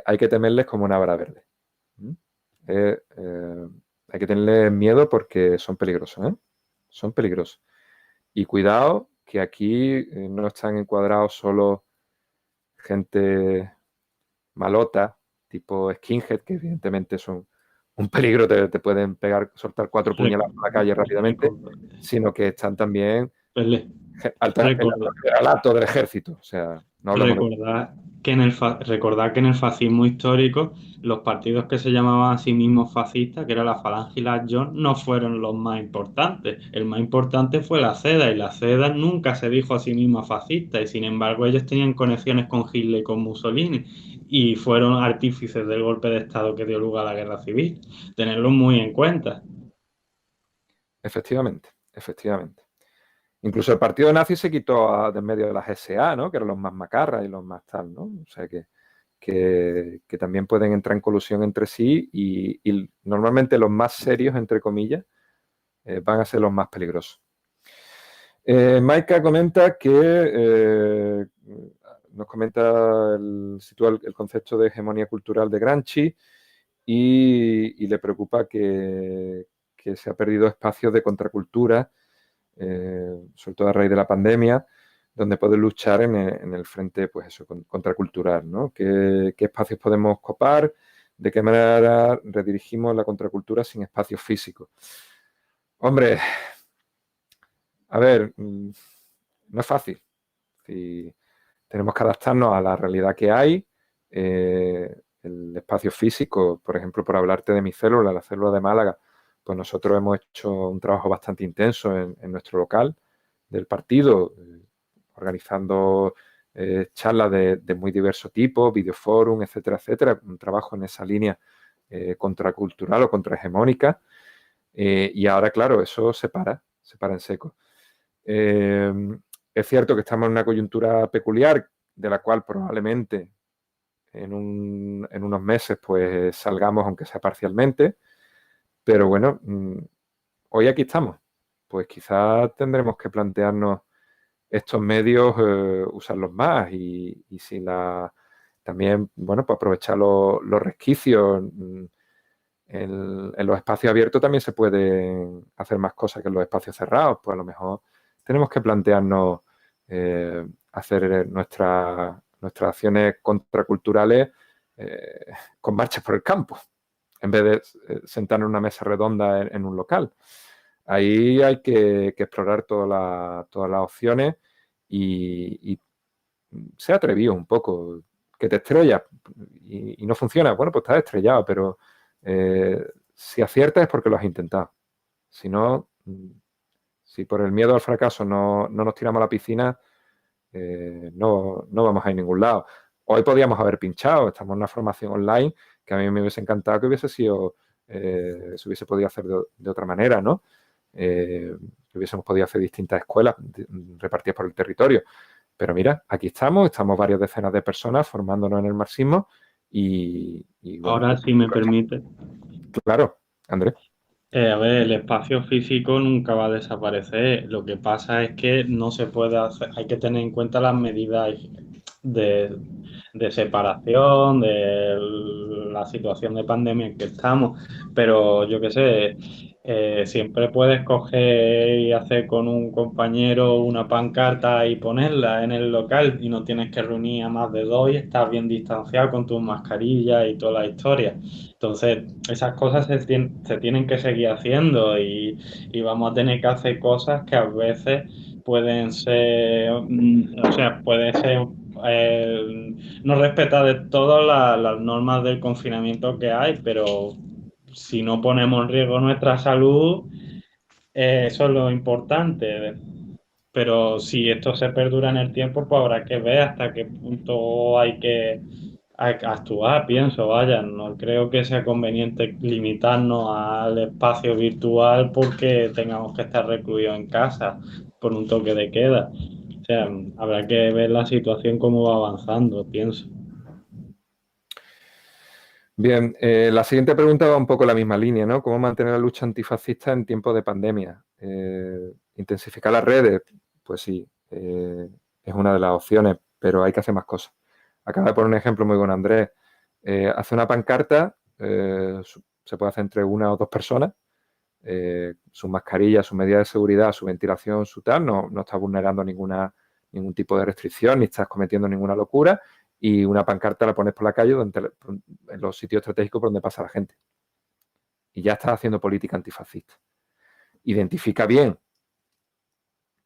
[SPEAKER 1] hay que temerles como una vara verde. ¿Mm? Hay que tenerles miedo porque son peligrosos, ¿eh? Son peligrosos. Y cuidado que aquí no están encuadrados solo gente malota, tipo skinhead, que evidentemente son un peligro, te pueden pegar, soltar 4 puñaladas por la calle rápidamente,
[SPEAKER 2] Recuerda,
[SPEAKER 1] sino que están también
[SPEAKER 2] Pele,
[SPEAKER 1] el
[SPEAKER 2] recuerda,
[SPEAKER 1] alato del ejército. O sea, no hablamos de...
[SPEAKER 2] recordad que en el fascismo histórico los partidos que se llamaban a sí mismos fascistas, que era la Falange y la John, no fueron los más importantes. El más importante fue la CEDA y la CEDA nunca se dijo a sí misma fascista y sin embargo ellos tenían conexiones con Hitler y con Mussolini y fueron artífices del golpe de Estado que dio lugar a la guerra civil. Tenerlo muy en cuenta.
[SPEAKER 1] Efectivamente, efectivamente. Incluso el partido nazi se quitó de en medio de las SA, ¿no? Que eran los más macarras y los más tal, ¿no? O sea que también pueden entrar en colusión entre sí y normalmente los más serios, entre comillas, van a ser los más peligrosos. Maika comenta que nos comenta, sitúa el concepto de hegemonía cultural de Gramsci y le preocupa que se ha perdido espacios de contracultura, sobre todo a raíz de la pandemia, donde poder luchar en el frente, pues eso, contracultural, ¿no? ¿Qué espacios podemos copar? ¿De qué manera redirigimos la contracultura sin espacios físicos? Hombre, a ver, no es fácil. Si tenemos que adaptarnos a la realidad que hay. El espacio físico, por ejemplo, por hablarte de mi célula, la célula de Málaga, pues nosotros hemos hecho un trabajo bastante intenso en nuestro local del partido, organizando charlas de muy diverso tipo, videoforum, etcétera, etcétera, un trabajo en esa línea contracultural o contrahegemónica. Y ahora, claro, eso se para en seco. Eh, es cierto que estamos en una coyuntura peculiar de la cual probablemente en unos meses pues salgamos, aunque sea parcialmente, pero bueno, hoy aquí estamos. Pues quizás tendremos que plantearnos estos medios, usarlos más y si también, bueno, pues aprovechar los resquicios. En los espacios abiertos también se pueden hacer más cosas que en los espacios cerrados, pues a lo mejor tenemos que plantearnos hacer nuestras acciones contraculturales con marchas por el campo, en vez de sentarnos en una mesa redonda en un local. Ahí hay que explorar todas las opciones y ser atrevido un poco. Que te estrellas y no funciona, bueno, pues estás estrellado, pero si aciertas es porque lo has intentado. Si no, si por el miedo al fracaso no nos tiramos a la piscina, no vamos a ir a ningún lado. Hoy podíamos haber pinchado, estamos en una formación online que a mí me hubiese encantado que hubiese sido, se hubiese podido hacer de otra manera, ¿no? Que hubiésemos podido hacer distintas escuelas repartidas por el territorio. Pero mira, aquí estamos varias decenas de personas formándonos en el marxismo y bueno,
[SPEAKER 2] Ahora, si me permite.
[SPEAKER 1] claro, Andrés.
[SPEAKER 2] A ver, el espacio físico nunca va a desaparecer. Lo que pasa es que no se puede hacer, hay que tener en cuenta las medidas de, de separación, de la situación de pandemia en que estamos. Pero yo qué sé, siempre puedes coger y hacer con un compañero una pancarta y ponerla en el local y no tienes que reunir a más de dos y estás bien distanciado con tus mascarillas y toda la historia. Entonces, esas cosas se tienen que seguir haciendo y vamos a tener que hacer cosas que a veces pueden ser, o sea, puede ser no respetar de todas las normas del confinamiento que hay, pero si no ponemos en riesgo nuestra salud, eso es lo importante. Pero si esto se perdura en el tiempo, pues habrá que ver hasta qué punto hay que actuar, pienso, vaya. No creo que sea conveniente limitarnos al espacio virtual porque tengamos que estar recluidos en casa con un toque de queda. O sea, habrá que ver la situación cómo va avanzando, pienso.
[SPEAKER 1] Bien, la siguiente pregunta va un poco en la misma línea, ¿no? ¿Cómo mantener la lucha antifascista en tiempos de pandemia? ¿Intensificar las redes? Pues sí, es una de las opciones, pero hay que hacer más cosas. Acaba de poner un ejemplo muy bueno, Andrés. Hace una pancarta, se puede hacer entre una o dos personas, su mascarilla, su medida de seguridad, su ventilación, su tal, no está vulnerando ningún tipo de restricción, ni estás cometiendo ninguna locura, y una pancarta la pones por la calle en los sitios estratégicos por donde pasa la gente. Y ya estás haciendo política antifascista. Identifica bien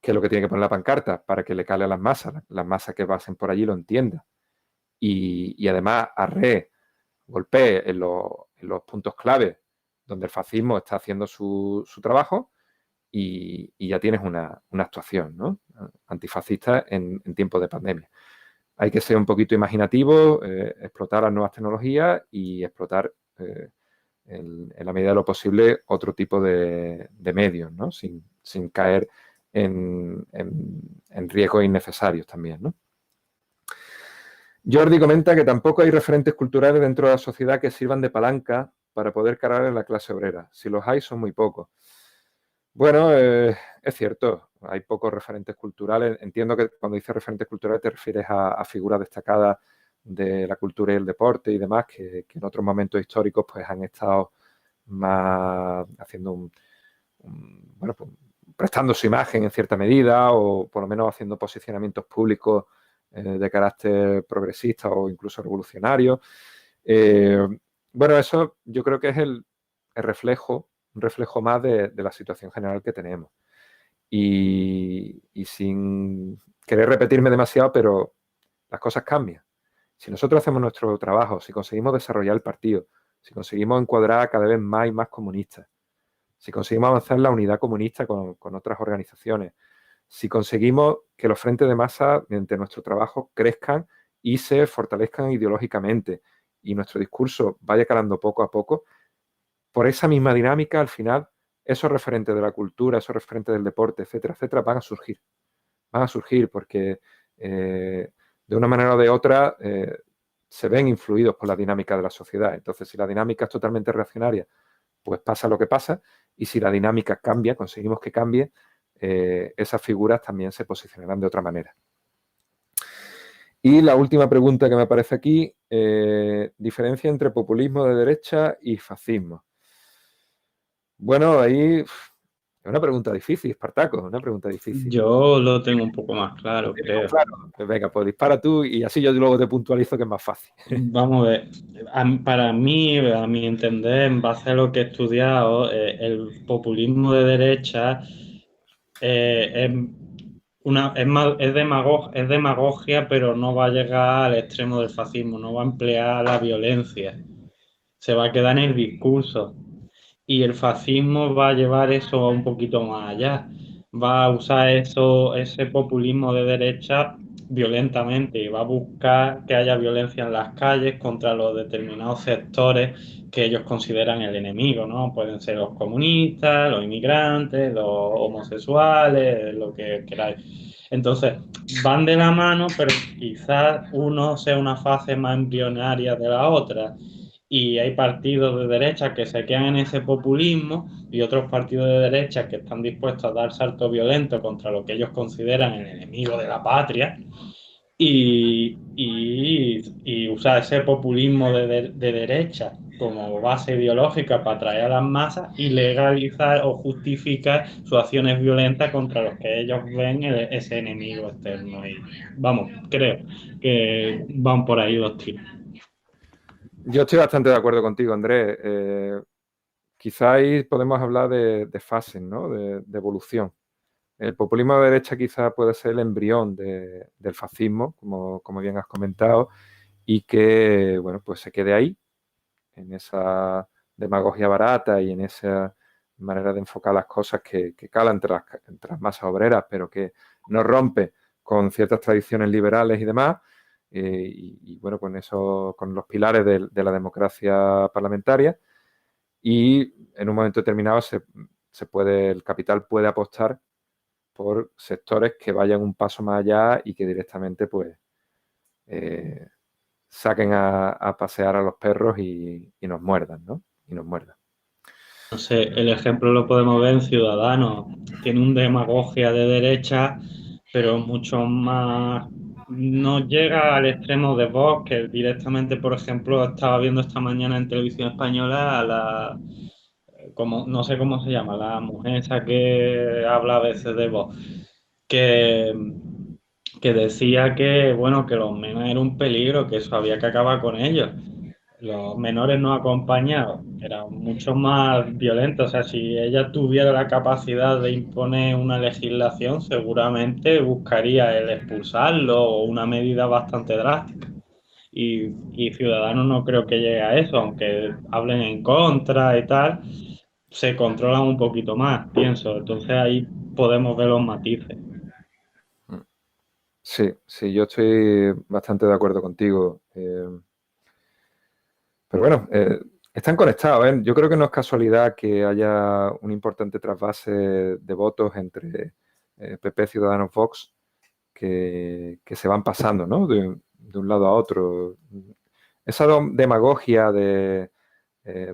[SPEAKER 1] qué es lo que tiene que poner la pancarta para que le cale a las masas que pasen por allí lo entiendan. Y además golpee en los puntos clave donde el fascismo está haciendo su trabajo y ya tienes una actuación, ¿no? Antifascista en tiempos de pandemia. Hay que ser un poquito imaginativo, explotar las nuevas tecnologías y explotar en la medida de lo posible otro tipo de medios, ¿no? Sin caer en riesgos innecesarios también, ¿no? Jordi comenta que tampoco hay referentes culturales dentro de la sociedad que sirvan de palanca para poder cargar en la clase obrera. Si los hay, son muy pocos. Bueno, es cierto, hay pocos referentes culturales. Entiendo que cuando dices referentes culturales te refieres a figuras destacadas de la cultura y el deporte y demás, que en otros momentos históricos pues han estado más haciendo bueno, pues, prestando su imagen en cierta medida o por lo menos haciendo posicionamientos públicos de carácter progresista o incluso revolucionario. Eh, bueno, eso yo creo que es el reflejo, un reflejo más de la situación general que tenemos. Y sin querer repetirme demasiado, pero las cosas cambian. Si nosotros hacemos nuestro trabajo, si conseguimos desarrollar el partido, si conseguimos encuadrar cada vez más y más comunistas, si conseguimos avanzar en la unidad comunista con otras organizaciones, si conseguimos que los frentes de masa, mediante nuestro trabajo, crezcan y se fortalezcan ideológicamente y nuestro discurso vaya calando poco a poco, por esa misma dinámica, al final, esos referentes de la cultura, esos referentes del deporte, etcétera, etcétera, van a surgir. Van a surgir porque de una manera o de otra se ven influidos por la dinámica de la sociedad. Entonces, si la dinámica es totalmente reaccionaria, pues pasa lo que pasa, y si la dinámica cambia, conseguimos que cambie, esas figuras también se posicionarán de otra manera. Y la última pregunta que me aparece aquí, diferencia entre populismo de derecha y fascismo. Bueno, ahí es una pregunta difícil, Espartaco, una pregunta difícil.
[SPEAKER 2] Yo lo tengo un poco más claro, creo.
[SPEAKER 1] Claro, pues venga, pues dispara tú y así yo luego te puntualizo que es más fácil.
[SPEAKER 2] Vamos a ver, para mí, a mi entender, en base a lo que he estudiado, el populismo de derecha es es demagogia, pero no va a llegar al extremo del fascismo, no va a emplear la violencia, se va a quedar en el discurso. Y el fascismo va a llevar eso un poquito más allá. Va a usar ese populismo de derecha violentamente y va a buscar que haya violencia en las calles contra los determinados sectores que ellos consideran el enemigo, ¿no? Pueden ser los comunistas, los inmigrantes, los homosexuales, lo que queráis. Entonces, van de la mano, pero quizás uno sea una fase más embrionaria de la otra y hay partidos de derecha que se quedan en ese populismo y otros partidos de derecha que están dispuestos a dar saltos violentos contra lo que ellos consideran el enemigo de la patria y usar ese populismo de derecha como base ideológica para atraer a las masas y legalizar o justificar sus acciones violentas contra los que ellos ven ese enemigo externo. Y vamos, creo que van por ahí los tiros.
[SPEAKER 1] Yo estoy bastante de acuerdo contigo, Andrés. Quizá ahí podemos hablar de fases, ¿no? De evolución. El populismo de derecha quizá puede ser el embrión del fascismo, como bien has comentado, y que, bueno, pues se quede ahí, en esa demagogia barata y en esa manera de enfocar las cosas que cala entre las masas obreras, pero que no rompe con ciertas tradiciones liberales y demás. Bueno, con los pilares de la democracia parlamentaria. Y en un momento determinado el capital puede apostar por sectores que vayan un paso más allá y que directamente pues saquen a pasear a los perros y nos muerdan, ¿no? Y nos muerdan.
[SPEAKER 2] No sé, el ejemplo lo podemos ver en Ciudadanos. Tiene un demagogia de derecha, pero mucho más. No llega al extremo de Vox, que directamente, por ejemplo, estaba viendo esta mañana en televisión española a la. Como, no sé cómo se llama, la mujer esa que habla a veces de Vox, que, que decía que, bueno, que los menas era un peligro, que eso había que acabar con ellos. Los menores no acompañados eran mucho más violentos. O sea, si ella tuviera la capacidad de imponer una legislación, seguramente buscaría el expulsarlo o una medida bastante drástica. Y Ciudadanos no creo que llegue a eso, aunque hablen en contra y tal, se controlan un poquito más, pienso. Entonces ahí podemos ver los matices.
[SPEAKER 1] Sí, sí, yo estoy bastante de acuerdo contigo. Pero bueno, están conectados, ¿eh? Yo creo que no es casualidad que haya un importante trasvase de votos entre PP, Ciudadanos, Vox, que se van pasando, ¿no? De un lado a otro. Esa demagogia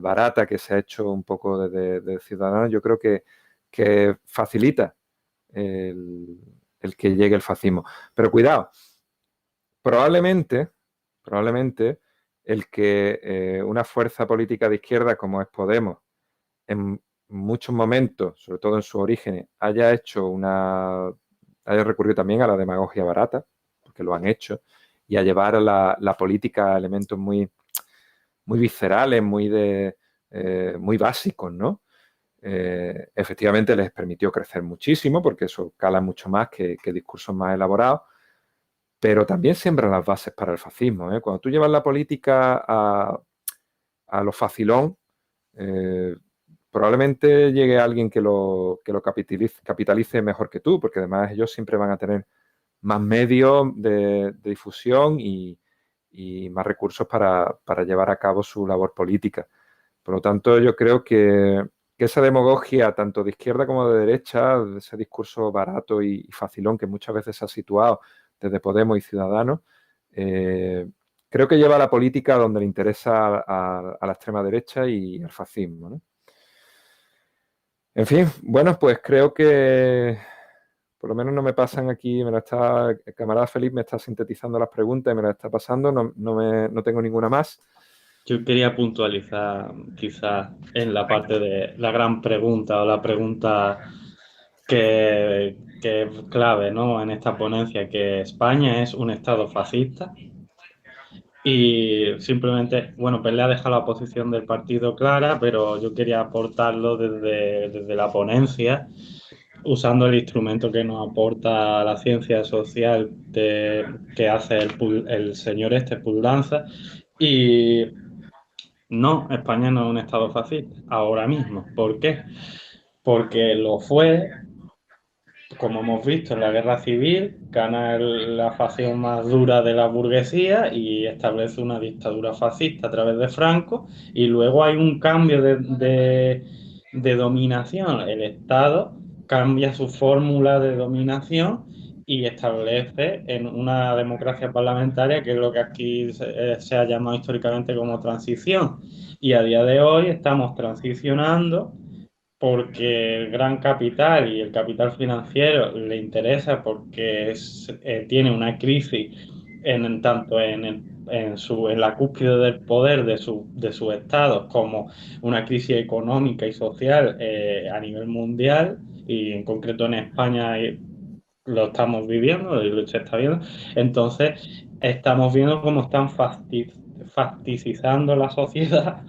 [SPEAKER 1] barata que se ha hecho un poco de Ciudadanos, yo creo que facilita el, el que llegue el fascismo. Pero cuidado, probablemente, probablemente el que una fuerza política de izquierda como es Podemos, en muchos momentos, sobre todo en sus orígenes, haya recurrido también a la demagogia barata, porque lo han hecho, y a llevar a la política a elementos muy viscerales, muy básicos, ¿no? Efectivamente les permitió crecer muchísimo, porque eso cala mucho más que discursos más elaborados, pero también siembra las bases para el fascismo, ¿eh? Cuando tú llevas la política a lo facilón, eh, probablemente llegue alguien que lo capitalice mejor que tú, porque además ellos siempre van a tener más medios de difusión y más recursos para llevar a cabo su labor política. Por lo tanto, yo creo que esa demagogia, tanto de izquierda como de derecha, ese discurso barato y facilón que muchas veces se ha situado desde Podemos y Ciudadanos, eh, creo que lleva a la política donde le interesa a la extrema derecha y al fascismo, ¿no? En fin, bueno, pues creo que por lo menos no me pasan aquí, el camarada Felipe me está sintetizando las preguntas y me las está pasando, no tengo ninguna más.
[SPEAKER 2] Yo quería puntualizar quizás en la parte de la gran pregunta o la pregunta que es clave, ¿no? En esta ponencia, que España es un estado fascista y simplemente, bueno, Pelé ha dejado la posición del partido clara, pero yo quería aportarlo desde la ponencia, usando el instrumento que nos aporta la ciencia social que hace el señor este, Pulanza, y no, España no es un estado fascista, ahora mismo. ¿Por qué? Porque lo fue, como hemos visto en la guerra civil, gana la facción más dura de la burguesía y establece una dictadura fascista a través de Franco, y luego hay un cambio de dominación. El Estado cambia su fórmula de dominación y establece en una democracia parlamentaria, que es lo que aquí se ha llamado históricamente como transición. Y a día de hoy estamos transicionando porque el gran capital y el capital financiero le interesa porque tiene una crisis tanto en la cúspide del poder de sus estados, como una crisis económica y social a nivel mundial, y en concreto en España lo estamos viviendo y lo se está viendo. Entonces, estamos viendo cómo están fasticizando la sociedad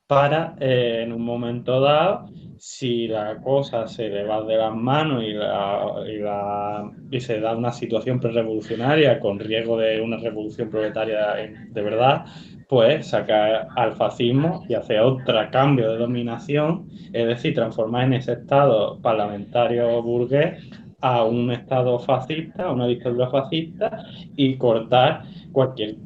[SPEAKER 2] para, en un momento dado, si la cosa se le va de las manos y se da una situación prerevolucionaria con riesgo de una revolución proletaria de verdad, pues sacar al fascismo y hacer otro cambio de dominación, es decir, transformar en ese estado parlamentario burgués a un estado fascista, a una dictadura fascista, y cortar cualquier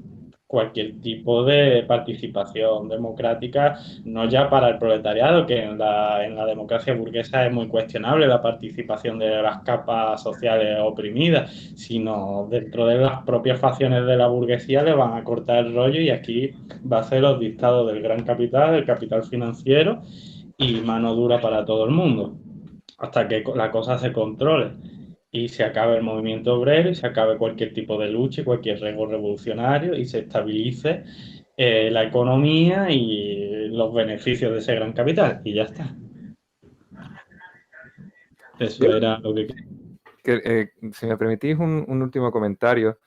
[SPEAKER 2] cualquier tipo de participación democrática, no ya para el proletariado, que en la democracia burguesa es muy cuestionable la participación de las capas sociales oprimidas, sino dentro de las propias facciones de la burguesía le van a cortar el rollo y aquí va a ser los dictados del gran capital, del capital financiero y mano dura para todo el mundo, hasta que la cosa se controle y se acabe el movimiento obrero y se acabe cualquier tipo de lucha y cualquier riesgo revolucionario y se estabilice la economía y los beneficios de ese gran capital. Y ya está. Eso
[SPEAKER 1] Yo,
[SPEAKER 2] era lo que...
[SPEAKER 1] si me permitís un último comentario,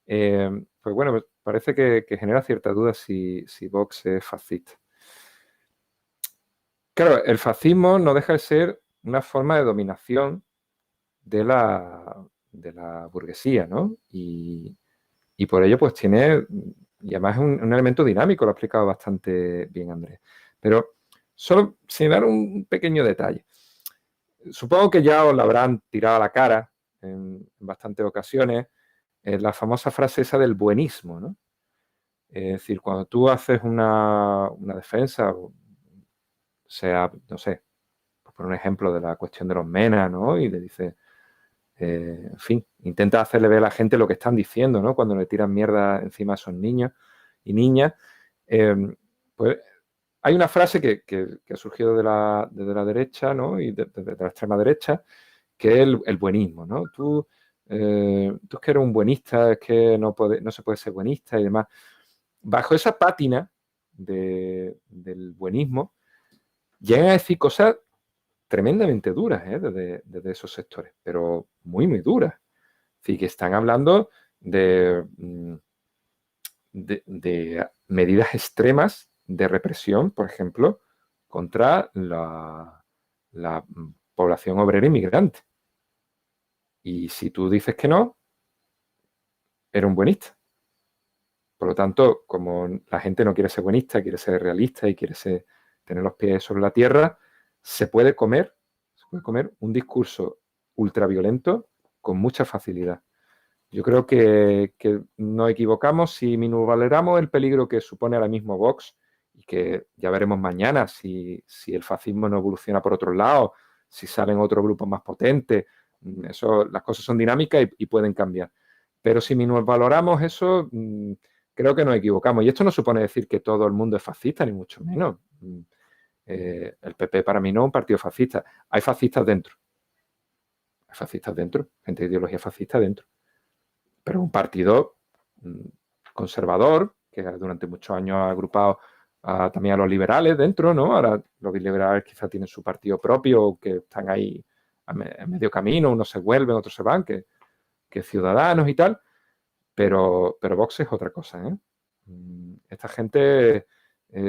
[SPEAKER 1] pues bueno, pues parece que genera cierta duda si Vox es fascista. Claro, el fascismo no deja de ser una forma de dominación de la burguesía, ¿no? Y por ello, pues tiene, y además es un elemento dinámico, lo ha explicado bastante bien Andrés. Pero solo señalar un pequeño detalle. Supongo que ya os la habrán tirado a la cara en bastantes ocasiones, la famosa frase esa del buenismo, ¿no? Es decir, cuando tú haces una defensa, sea, no sé, por un ejemplo de la cuestión de los menas, ¿no? Y le dices, en fin, intenta hacerle ver a la gente lo que están diciendo, ¿no? Cuando le tiran mierda encima a esos niños y niñas. Pues hay una frase que ha surgido de la derecha, ¿no? Y de la extrema derecha, que es el buenismo, ¿no? Tú es que eres un buenista, es que no se puede ser buenista y demás. Bajo esa pátina del buenismo, llegan a decir cosas tremendamente duras, desde esos sectores, pero muy, muy duras. Es decir, que están hablando de medidas extremas de represión, por ejemplo, contra la población obrera inmigrante. Y si tú dices que no, eres un buenista. Por lo tanto, como la gente no quiere ser buenista, quiere ser realista y quiere tener los pies sobre la tierra, se puede comer un discurso ultraviolento con mucha facilidad. Yo creo que nos equivocamos si minusvaloramos el peligro que supone ahora mismo Vox y que ya veremos mañana si el fascismo no evoluciona por otro lado, si salen otros grupos más potentes. Las cosas son dinámicas y pueden cambiar. Pero si minusvaloramos eso, creo que nos equivocamos. Y esto no supone decir que todo el mundo es fascista, ni mucho menos. El PP para mí no es un partido fascista. Hay fascistas dentro. Hay fascistas dentro. Gente de ideología fascista dentro. Pero es un partido conservador que durante muchos años ha agrupado también a los liberales dentro, ¿no? Ahora los liberales quizás tienen su partido propio, que están ahí a medio camino, unos se vuelven, otros se van, que Ciudadanos y tal, pero Vox es otra cosa, ¿eh? Esta gente,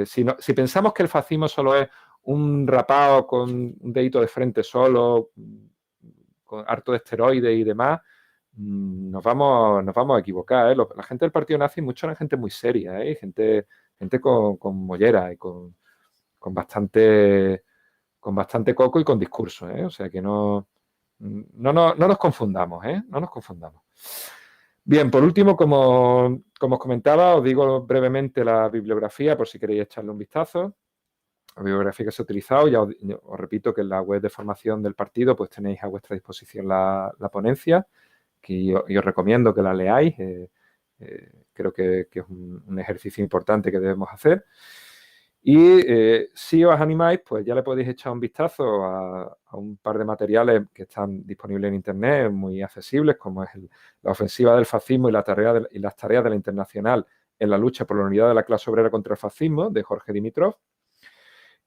[SPEAKER 1] si pensamos que el fascismo solo es un rapado con un dedito de frente solo, con harto de esteroides y demás, nos vamos a equivocar, ¿eh? La gente del partido nazi, mucha era gente muy seria, ¿eh? Gente con mollera y con bastante coco y con discurso, ¿eh? O sea que no nos confundamos, ¿eh? No nos confundamos. Bien, por último, como os comentaba, os digo brevemente la bibliografía por si queréis echarle un vistazo. La bibliografía que se ha utilizado, ya os repito que en la web de formación del partido pues tenéis a vuestra disposición la ponencia, que yo os recomiendo que la leáis. Creo que es un ejercicio importante que debemos hacer. Y si os animáis, pues ya le podéis echar un vistazo a un par de materiales que están disponibles en Internet, muy accesibles, como es la ofensiva del fascismo y las tareas de la Internacional en la lucha por la unidad de la clase obrera contra el fascismo, de Jorge Dimitrov,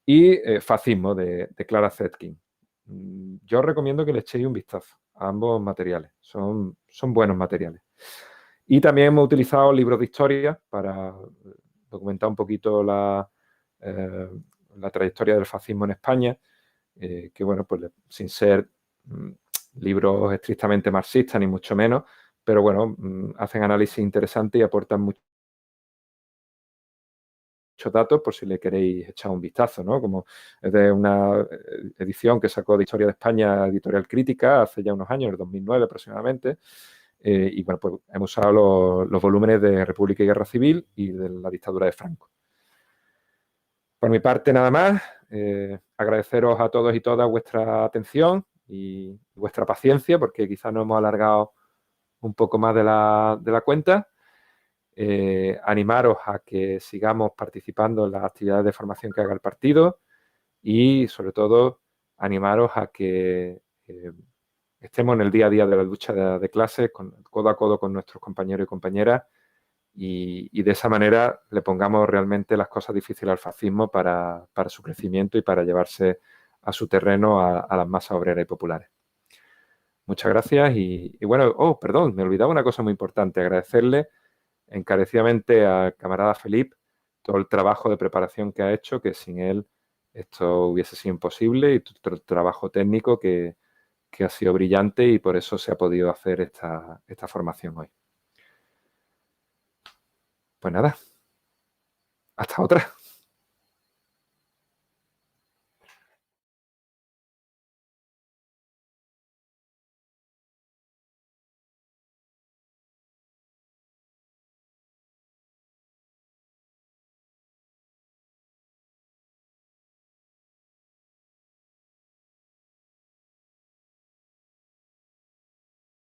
[SPEAKER 1] y Fascismo, de Clara Zetkin. Yo os recomiendo que le echéis un vistazo a ambos materiales. Son buenos materiales. Y también hemos utilizado libros de historia para documentar un poquito la trayectoria del fascismo en España, que bueno, pues sin ser libros estrictamente marxistas, ni mucho menos, pero bueno, hacen análisis interesantes y aportan muchos datos por si le queréis echar un vistazo, ¿no? Como es de una edición que sacó de Historia de España, Editorial Crítica, hace ya unos años, en el 2009 aproximadamente, y bueno, pues hemos usado los volúmenes de República y Guerra Civil y de la dictadura de Franco. Por mi parte, nada más. Agradeceros a todos y todas vuestra atención y vuestra paciencia, porque quizás nos hemos alargado un poco más de la cuenta. Animaros a que sigamos participando en las actividades de formación que haga el partido y, sobre todo, animaros a que estemos en el día a día de la lucha de clases, codo a codo con nuestros compañeros y compañeras, y de esa manera le pongamos realmente las cosas difíciles al fascismo para su crecimiento y para llevarse a su terreno a las masas obreras y populares. Muchas gracias y bueno, perdón, me olvidaba una cosa muy importante, agradecerle encarecidamente al camarada Felip todo el trabajo de preparación que ha hecho, que sin él esto hubiese sido imposible, y todo el trabajo técnico que ha sido brillante, y por eso se ha podido hacer esta formación hoy. Pues nada, hasta otra.